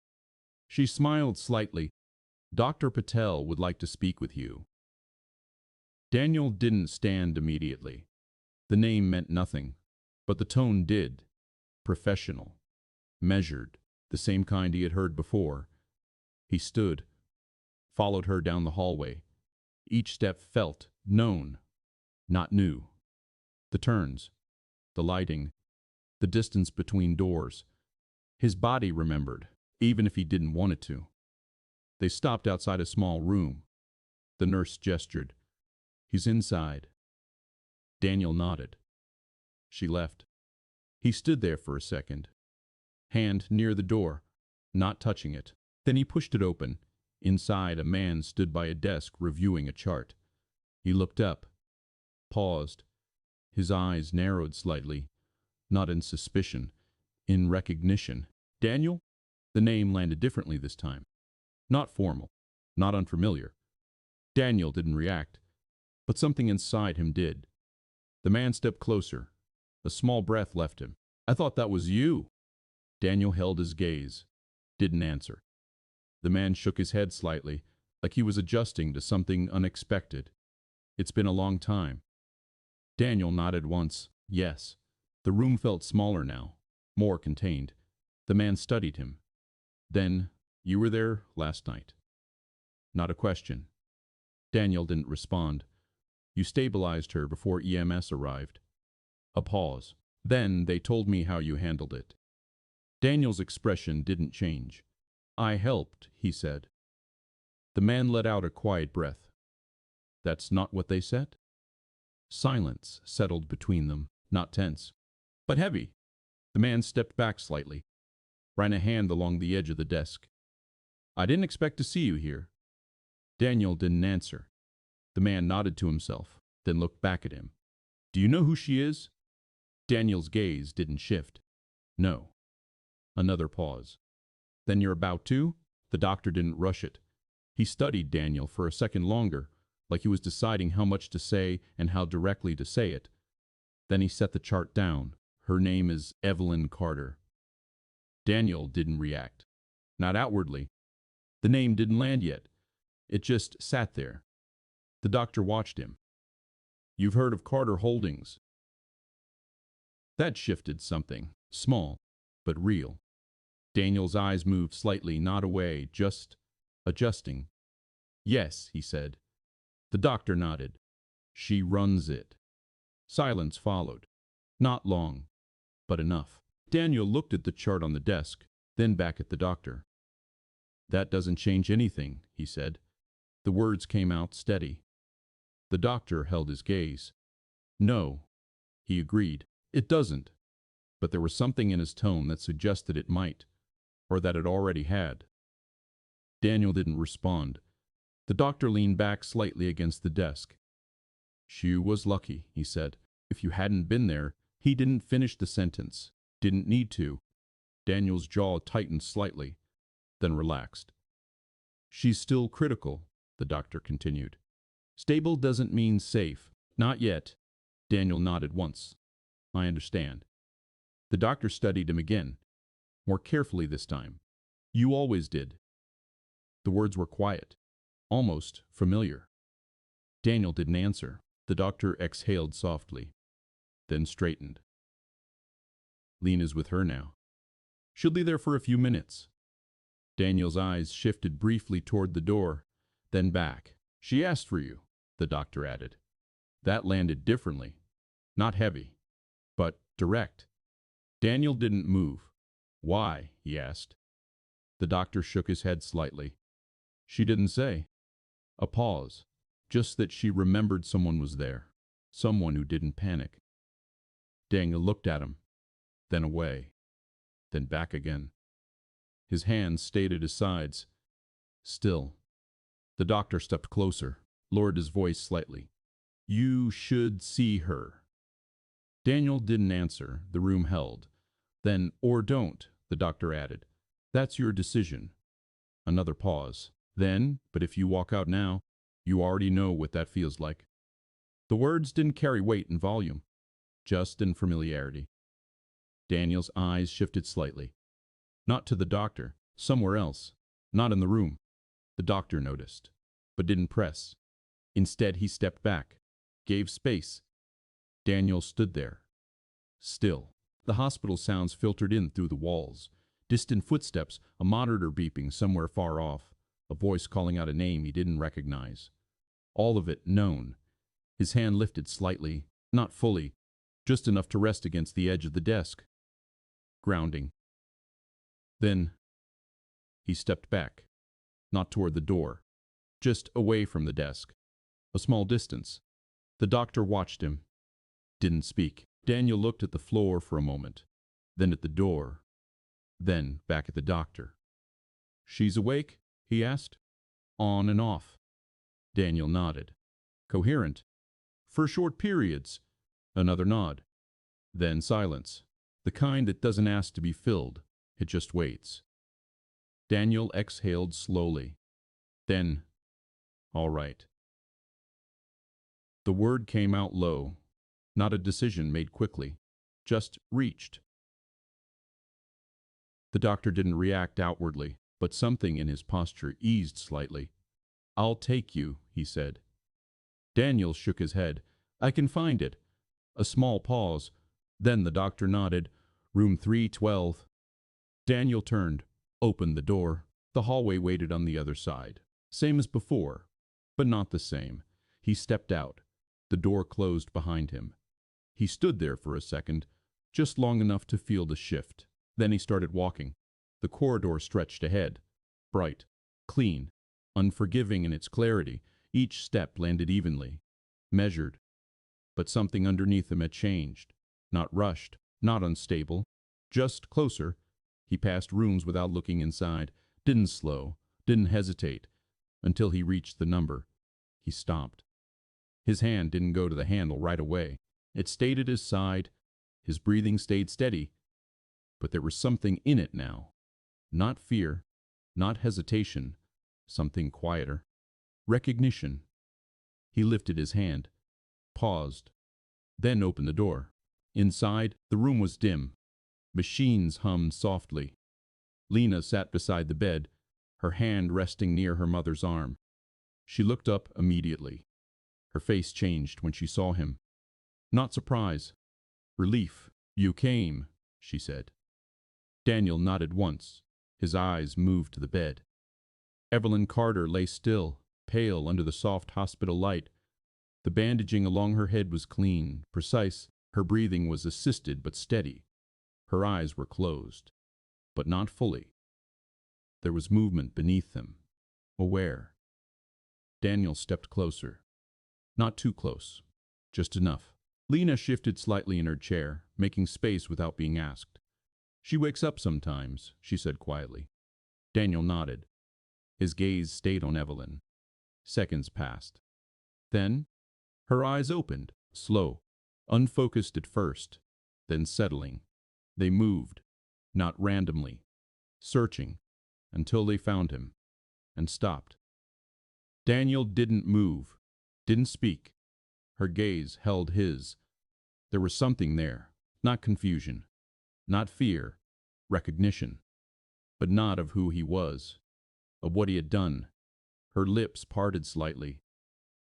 She smiled slightly. Dr. Patel would like to speak with you. Daniel didn't stand immediately. The name meant nothing, but the tone did. Professional, measured, the same kind he had heard before. He stood, followed her down the hallway. Each step felt known, not new. The turns, the lighting, the distance between doors. His body remembered, even if he didn't want it to. They stopped outside a small room. The nurse gestured. He's inside. Daniel nodded. She left. He stood there for a second, hand near the door, not touching it. Then he pushed it open. Inside, a man stood by a desk reviewing a chart. He looked up, paused. His eyes narrowed slightly, not in suspicion, in recognition. Daniel? The name landed differently this time. Not formal, not unfamiliar. Daniel didn't react, but something inside him did. The man stepped closer. A small breath left him. I thought that was you. Daniel held his gaze, didn't answer. The man shook his head slightly, like he was adjusting to something unexpected. It's been a long time. Daniel nodded once. Yes. The room felt smaller now, more contained. The man studied him. Then, you were there last night. Not a question. Daniel didn't respond. You stabilized her before EMS arrived. A pause. Then they told me how you handled it. Daniel's expression didn't change. I helped, he said. The man let out a quiet breath. That's not what they said? Silence settled between them, not tense, but heavy. The man stepped back slightly, ran a hand along the edge of the desk. I didn't expect to see you here. Daniel didn't answer. The man nodded to himself, then looked back at him. Do you know who she is? Daniel's gaze didn't shift. No. Another pause. Then you're about to? The doctor didn't rush it. He studied Daniel for a second longer, like he was deciding how much to say and how directly to say it. Then he set the chart down. Her name is Evelyn Carter. Daniel didn't react. Not outwardly. The name didn't land yet. It just sat there. The doctor watched him. You've heard of Carter Holdings. That shifted something, small, but real. Daniel's eyes moved slightly, not away, just adjusting. Yes, he said. The doctor nodded. She runs it. Silence followed. Not long, but enough. Daniel looked at the chart on the desk, then back at the doctor. That doesn't change anything, he said. The words came out steady. The doctor held his gaze. No, he agreed. It doesn't. But there was something in his tone that suggested it might, or that it already had. Daniel didn't respond. The doctor leaned back slightly against the desk. She was lucky, he said. If you hadn't been there, he didn't finish the sentence. Didn't need to. Daniel's jaw tightened slightly, then relaxed. She's still critical, the doctor continued. Stable doesn't mean safe. Not yet. Daniel nodded once. I understand. The doctor studied him again, more carefully this time. You always did. The words were quiet, almost familiar. Daniel didn't answer. The doctor exhaled softly, then straightened. Lena's with her now. She'll be there for a few minutes. Daniel's eyes shifted briefly toward the door, then back. She asked for you, the doctor added. That landed differently. Not heavy, but direct. Daniel didn't move. Why? He asked. The doctor shook his head slightly. She didn't say. A pause. Just that she remembered someone was there. Someone who didn't panic. Daniel looked at him, then away, then back again. His hands stayed at his sides. Still. The doctor stepped closer, lowered his voice slightly. You should see her. Daniel didn't answer. The room held. Then, or don't, the doctor added. That's your decision. Another pause. Then, but if you walk out now, you already know what that feels like. The words didn't carry weight and volume, just in familiarity. Daniel's eyes shifted slightly. Not to the doctor, somewhere else, not in the room. The doctor noticed, but didn't press. Instead, he stepped back, gave space. Daniel stood there, still. The hospital sounds filtered in through the walls. Distant footsteps, a monitor beeping somewhere far off, a voice calling out a name he didn't recognize. All of it known. His hand lifted slightly, not fully, just enough to rest against the edge of the desk. Grounding. Then he stepped back, not toward the door, just away from the desk. A small distance. The doctor watched him, didn't speak. Daniel looked at the floor for a moment, then at the door, then back at the doctor. She's awake? He asked. On and off. Daniel nodded. Coherent. For short periods. Another nod. Then silence. The kind that doesn't ask to be filled. It just waits. Daniel exhaled slowly. Then, all right. The word came out low, not a decision made quickly, just reached. The doctor didn't react outwardly, but something in his posture eased slightly. I'll take you, he said. Daniel shook his head. I can find it. A small pause. Then the doctor nodded. Room 312. Daniel turned, opened the door. The hallway waited on the other side. Same as before, but not the same. He stepped out. The door closed behind him. He stood there for a second, just long enough to feel the shift. Then he started walking. The corridor stretched ahead. Bright, clean, unforgiving in its clarity. Each step landed evenly, measured. But something underneath him had changed. Not rushed, not unstable, just closer. He passed rooms without looking inside. Didn't slow, didn't hesitate. Until he reached the number. He stopped. His hand didn't go to the handle right away. It stayed at his side. His breathing stayed steady. But there was something in it now. Not fear, not hesitation. Something quieter. Recognition. He lifted his hand, paused, then opened the door. Inside, the room was dim. Machines hummed softly. Lena sat beside the bed, her hand resting near her mother's arm. She looked up immediately. Her face changed when she saw him. Not surprise. Relief. You came, she said. Daniel nodded once. His eyes moved to the bed. Evelyn Carter lay still, pale under the soft hospital light. The bandaging along her head was clean, precise. Her breathing was assisted but steady. Her eyes were closed, but not fully. There was movement beneath them, aware. Daniel stepped closer. Not too close. Just enough. Lena shifted slightly in her chair, making space without being asked. She wakes up sometimes, she said quietly. Daniel nodded. His gaze stayed on Evelyn. Seconds passed. Then, her eyes opened, slow, unfocused at first, then settling. They moved, not randomly, searching, until they found him, and stopped. Daniel didn't move, didn't speak. Her gaze held his. There was something there, not confusion, not fear, recognition, but not of who he was, of what he had done. Her lips parted slightly.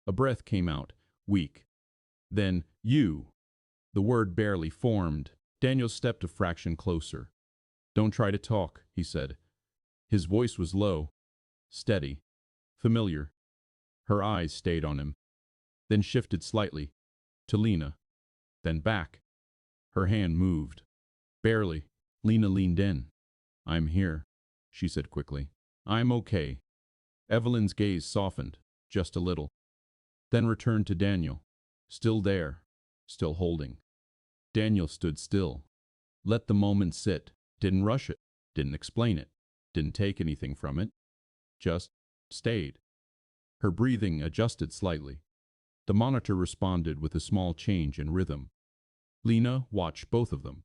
A breath came out, weak. Then, you. The word barely formed. Daniel stepped a fraction closer. Don't try to talk, he said. His voice was low, steady, familiar. Her eyes stayed on him, then shifted slightly, to Lena, then back. Her hand moved. Barely. Lena leaned in. I'm here, she said quickly. I'm okay. Evelyn's gaze softened, just a little, then returned to Daniel, still there, still holding. Daniel stood still, let the moment sit, didn't rush it, didn't explain it, didn't take anything from it, just stayed. Her breathing adjusted slightly. The monitor responded with a small change in rhythm. Lena watched both of them.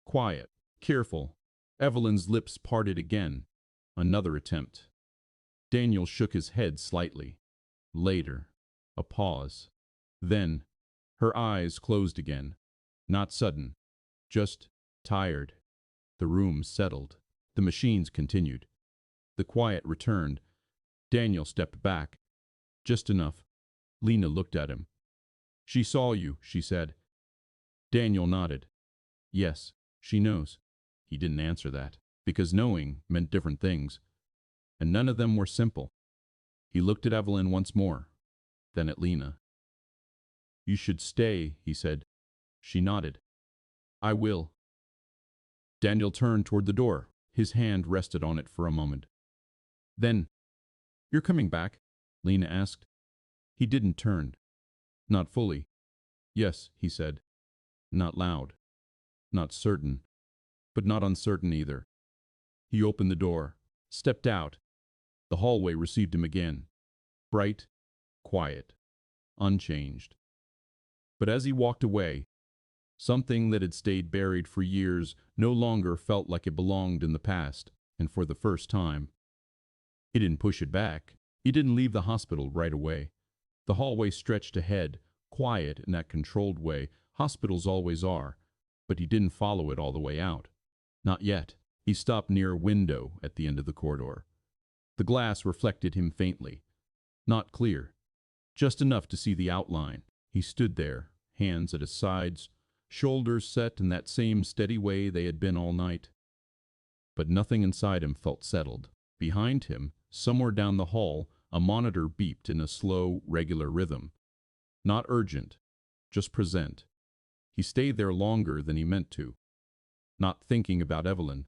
Quiet, careful. Evelyn's lips parted again. Another attempt. Daniel shook his head slightly. Later, a pause. Then, her eyes closed again. Not sudden, just tired. The room settled. The machines continued. The quiet returned. Daniel stepped back. Just enough. Lena looked at him. She saw you, she said. Daniel nodded. Yes, she knows. He didn't answer that, because knowing meant different things, and none of them were simple. He looked at Evelyn once more, then at Lena. You should stay, he said. She nodded. I will. Daniel turned toward the door. His hand rested on it for a moment. Then, you're coming back? Lena asked. He didn't turn. Not fully. Yes, he said. Not loud. Not certain. But not uncertain either. He opened the door, stepped out. The hallway received him again. Bright, quiet, unchanged. But as he walked away, something that had stayed buried for years no longer felt like it belonged in the past, and for the first time. He didn't push it back. He didn't leave the hospital right away. The hallway stretched ahead, quiet in that controlled way hospitals always are, but he didn't follow it all the way out. Not yet. He stopped near a window at the end of the corridor. The glass reflected him faintly. Not clear. Just enough to see the outline. He stood there, hands at his sides, shoulders set in that same steady way they had been all night. But nothing inside him felt settled. Behind him, somewhere down the hall, a monitor beeped in a slow, regular rhythm. Not urgent, just present. He stayed there longer than he meant to. Not thinking about Evelyn.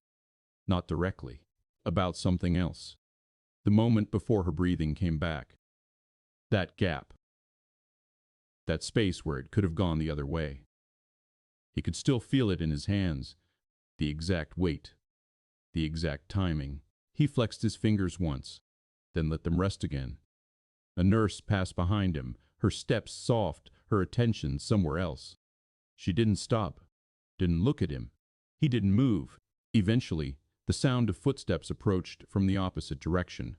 Not directly. About something else. The moment before her breathing came back. That gap. That space where it could have gone the other way. He could still feel it in his hands. The exact weight. The exact timing. He flexed his fingers once, then let them rest again. A nurse passed behind him, her steps soft, her attention somewhere else. She didn't stop, didn't look at him. He didn't move. Eventually, the sound of footsteps approached from the opposite direction.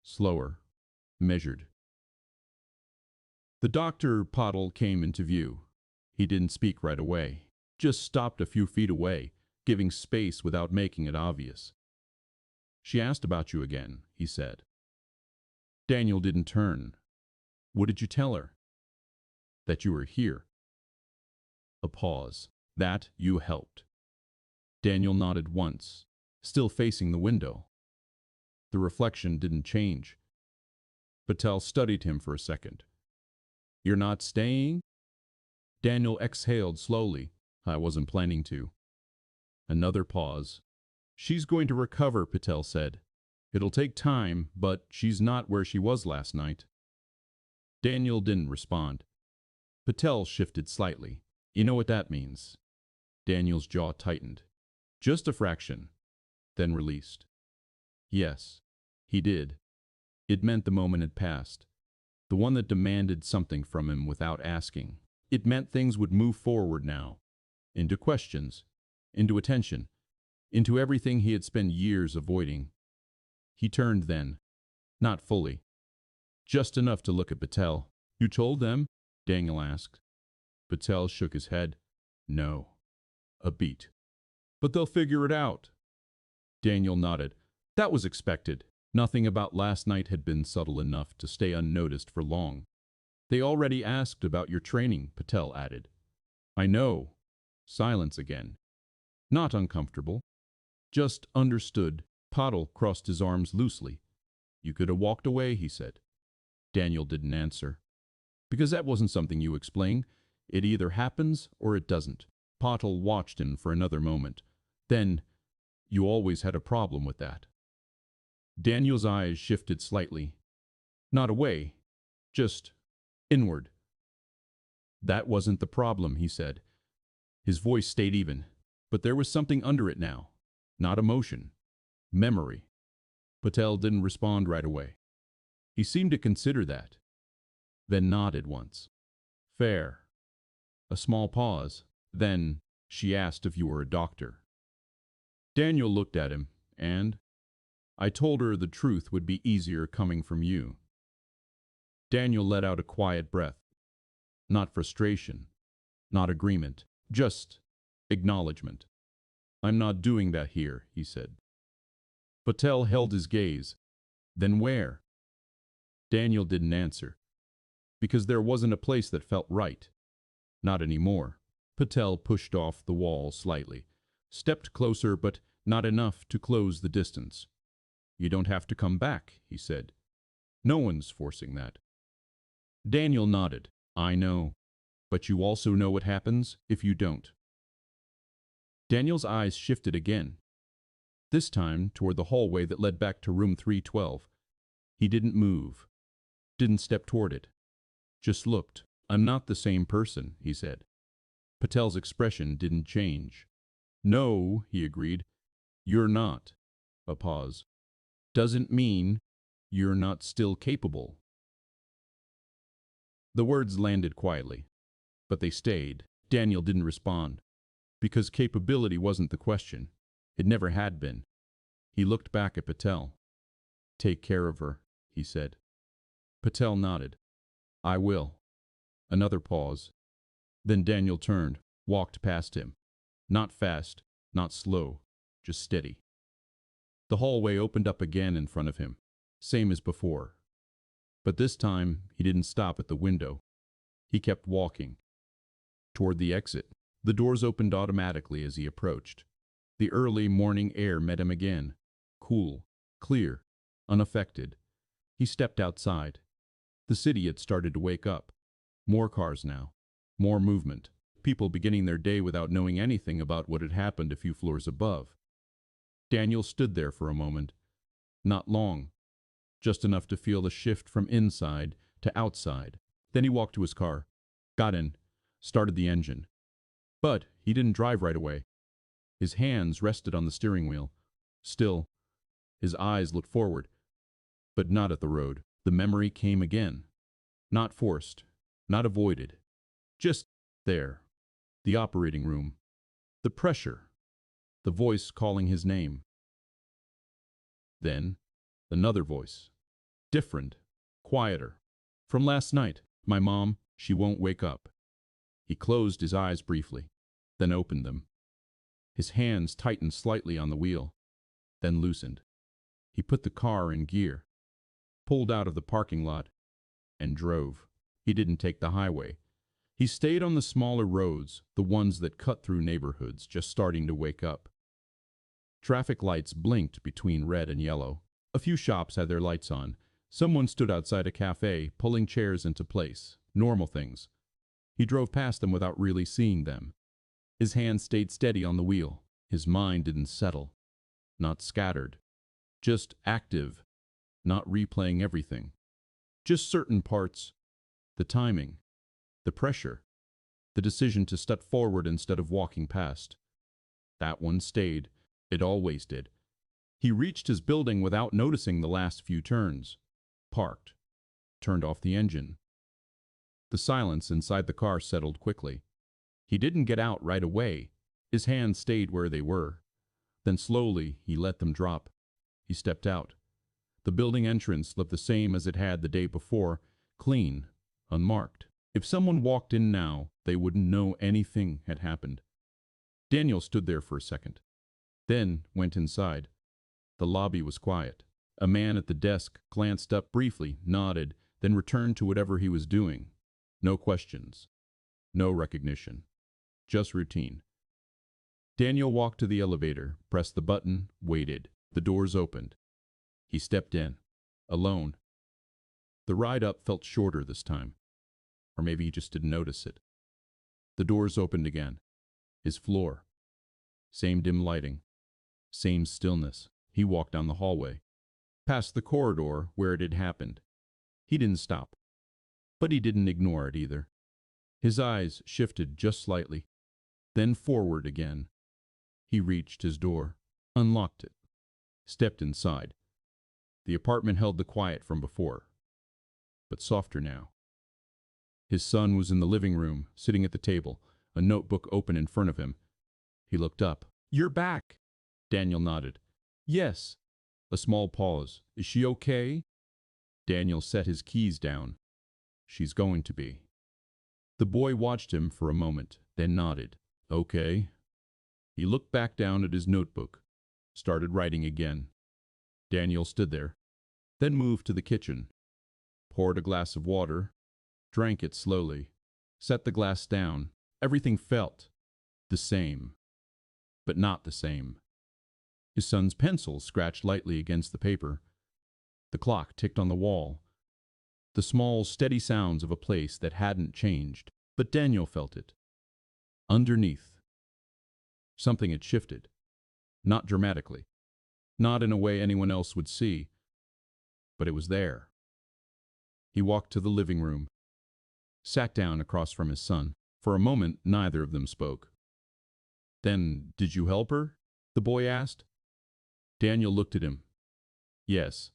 Slower, measured. The doctor Pottle came into view. He didn't speak right away, just stopped a few feet away, giving space without making it obvious. She asked about you again, he said. Daniel didn't turn. What did you tell her? That you were here. A pause. That you helped. Daniel nodded once, still facing the window. The reflection didn't change. Patel studied him for a second. You're not staying? Daniel exhaled slowly. I wasn't planning to. Another pause. She's going to recover, Patel said. It'll take time, but she's not where she was last night. Daniel didn't respond. Patel shifted slightly. You know what that means? Daniel's jaw tightened. Just a fraction, then released. Yes, he did. It meant the moment had passed. The one that demanded something from him without asking. It meant things would move forward now. Into questions. Into attention. Into everything he had spent years avoiding. He turned then. Not fully. Just enough to look at Patel. You told them? Daniel asked. Patel shook his head. No. A beat. But they'll figure it out. Daniel nodded. That was expected. Nothing about last night had been subtle enough to stay unnoticed for long. They already asked about your training, Patel added. I know. Silence again. Not uncomfortable. Just understood. Patel crossed his arms loosely. You could have walked away, he said. Daniel didn't answer. Because that wasn't something you explain. It either happens or it doesn't. Patel watched him for another moment. Then, you always had a problem with that. Daniel's eyes shifted slightly. Not away, just inward. That wasn't the problem, he said. His voice stayed even, but there was something under it now. Not emotion. Memory. Patel didn't respond right away. He seemed to consider that. Then nodded once. Fair. A small pause. Then, she asked if you were a doctor. Daniel looked at him, and I told her the truth would be easier coming from you. Daniel let out a quiet breath. Not frustration, not agreement, just acknowledgement. I'm not doing that here, he said. Patel held his gaze. Then where? Daniel didn't answer. Because there wasn't a place that felt right. Not anymore. Patel pushed off the wall slightly, stepped closer but not enough to close the distance. You don't have to come back, he said. No one's forcing that. Daniel nodded. I know. But you also know what happens if you don't. Daniel's eyes shifted again. This time toward the hallway that led back to room 312. He didn't move. Didn't step toward it. Just looked. I'm not the same person, he said. Patel's expression didn't change. No, he agreed. You're not. A pause. Doesn't mean you're not still capable. The words landed quietly, but they stayed. Daniel didn't respond, because capability wasn't the question. It never had been. He looked back at Patel. Take care of her, he said. Patel nodded. I will. Another pause. Then Daniel turned, walked past him. Not fast, not slow, just steady. The hallway opened up again in front of him, same as before. But this time, he didn't stop at the window. He kept walking. Toward the exit, the doors opened automatically as he approached. The early morning air met him again. Cool, clear, unaffected. He stepped outside. The city had started to wake up. More cars now. More movement. People beginning their day without knowing anything about what had happened a few floors above. Daniel stood there for a moment. Not long. Just enough to feel the shift from inside to outside. Then he walked to his car, got in, started the engine. But he didn't drive right away. His hands rested on the steering wheel. Still, his eyes looked forward, but not at the road. The memory came again. Not forced, not avoided. Just there. The operating room. The pressure. The voice calling his name. Then, another voice. Different. Quieter. From last night. My mom, she won't wake up. He closed his eyes briefly, then opened them. His hands tightened slightly on the wheel, then loosened. He put the car in gear, pulled out of the parking lot, and drove. He didn't take the highway. He stayed on the smaller roads, the ones that cut through neighborhoods just starting to wake up. Traffic lights blinked between red and yellow. A few shops had their lights on. Someone stood outside a cafe, pulling chairs into place. Normal things. He drove past them without really seeing them. His hand stayed steady on the wheel. His mind didn't settle. Not scattered. Just active. Not replaying everything. Just certain parts. The timing, the pressure, the decision to step forward instead of walking past. That one stayed. It always did. He reached his building without noticing the last few turns. Parked. Turned off the engine. The silence inside the car settled quickly. He didn't get out right away. His hands stayed where they were. Then slowly he let them drop. He stepped out. The building entrance looked the same as it had the day before, clean, unmarked. If someone walked in now, they wouldn't know anything had happened. Daniel stood there for a second, then went inside. The lobby was quiet. A man at the desk glanced up briefly, nodded, then returned to whatever he was doing. No questions. No recognition. Just routine. Daniel walked to the elevator, pressed the button, waited. The doors opened. He stepped in. Alone. The ride up felt shorter this time. Or maybe he just didn't notice it. The doors opened again. His floor. Same dim lighting. Same stillness. He walked down the hallway. Past the corridor where it had happened. He didn't stop. But he didn't ignore it either. His eyes shifted just slightly. Then forward again. He reached his door. Unlocked it. Stepped inside. The apartment held the quiet from before. But softer now. His son was in the living room, sitting at the table, a notebook open in front of him. He looked up. "You're back." Daniel nodded. "Yes." A small pause. "Is she okay?" Daniel set his keys down. "She's going to be." The boy watched him for a moment, then nodded. "Okay." He looked back down at his notebook, started writing again. Daniel stood there, then moved to the kitchen, poured a glass of water, drank it slowly, set the glass down. Everything felt the same, but not the same. His son's pencil scratched lightly against the paper. The clock ticked on the wall. The small, steady sounds of a place that hadn't changed, but Daniel felt it. Underneath. Something had shifted. Not dramatically. Not in a way anyone else would see. But it was there. He walked to the living room. Sat down across from his son. For a moment, neither of them spoke. "Then, did you help her?" the boy asked. Daniel looked at him. "Yes."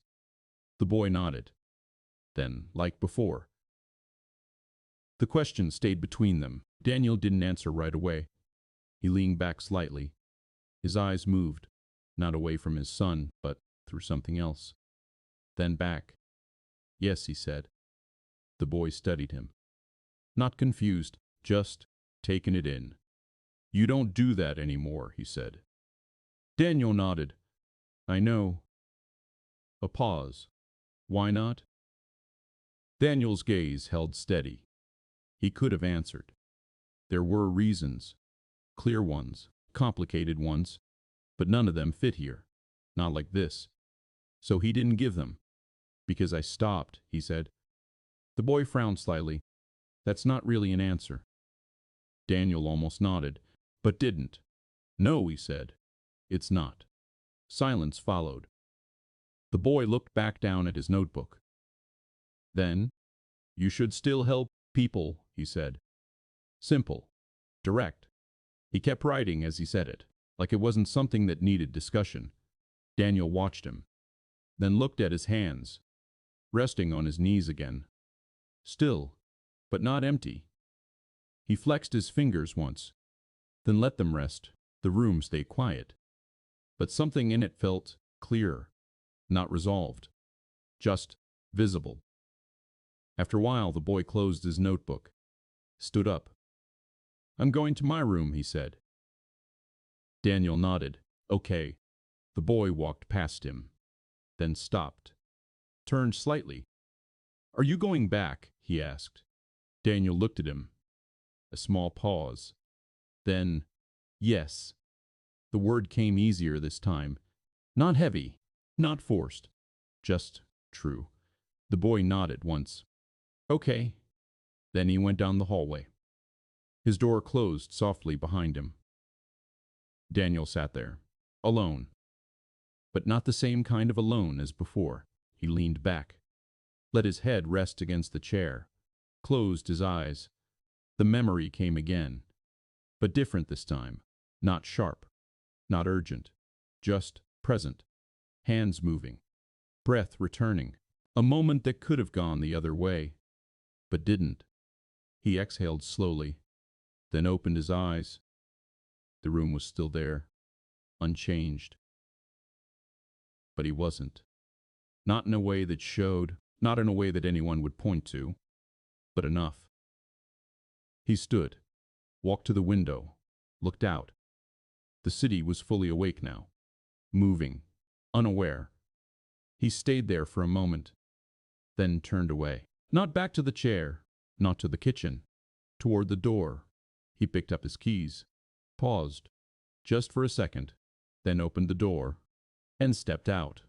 The boy nodded. Then, like before. The question stayed between them. Daniel didn't answer right away. He leaned back slightly. His eyes moved, not away from his son, but through something else. Then back. "Yes," he said. The boy studied him. Not confused, just taking it in. "You don't do that anymore," he said. Daniel nodded. "I know." A pause. "Why not?" Daniel's gaze held steady. He could have answered. There were reasons. Clear ones, complicated ones, but none of them fit here. Not like this. So he didn't give them. "Because I stopped," he said. The boy frowned slightly. "That's not really an answer." Daniel almost nodded, but didn't. "No," he said. "It's not." Silence followed. The boy looked back down at his notebook. Then, "You should still help people," he said. Simple. Direct. He kept writing as he said it, like it wasn't something that needed discussion. Daniel watched him, then looked at his hands, resting on his knees again. Still, but not empty. He flexed his fingers once, then let them rest. The room stayed quiet. But something in it felt clear, not resolved, just visible. After a while, the boy closed his notebook, stood up. "I'm going to my room," he said. Daniel nodded. "Okay." The boy walked past him, then stopped, turned slightly. "Are you going back?" he asked. Daniel looked at him. A small pause. Then, "Yes." The word came easier this time. Not heavy, not forced, just true. The boy nodded once. "Okay." Then he went down the hallway. His door closed softly behind him. Daniel sat there, alone. But not the same kind of alone as before. He leaned back, let his head rest against the chair. closed his eyes. The memory came again, but different this time. Not sharp, not urgent, just present. Hands moving, breath returning. A moment that could have gone the other way, but didn't. He exhaled slowly, then opened his eyes. The room was still there, unchanged. But he wasn't. Not in a way that showed, not in a way that anyone would point to, but enough. He stood, walked to the window, looked out. The city was fully awake now, moving, unaware. He stayed there for a moment, then turned away. Not back to the chair, not to the kitchen, toward the door. He picked up his keys, paused, just for a second, then opened the door, and stepped out.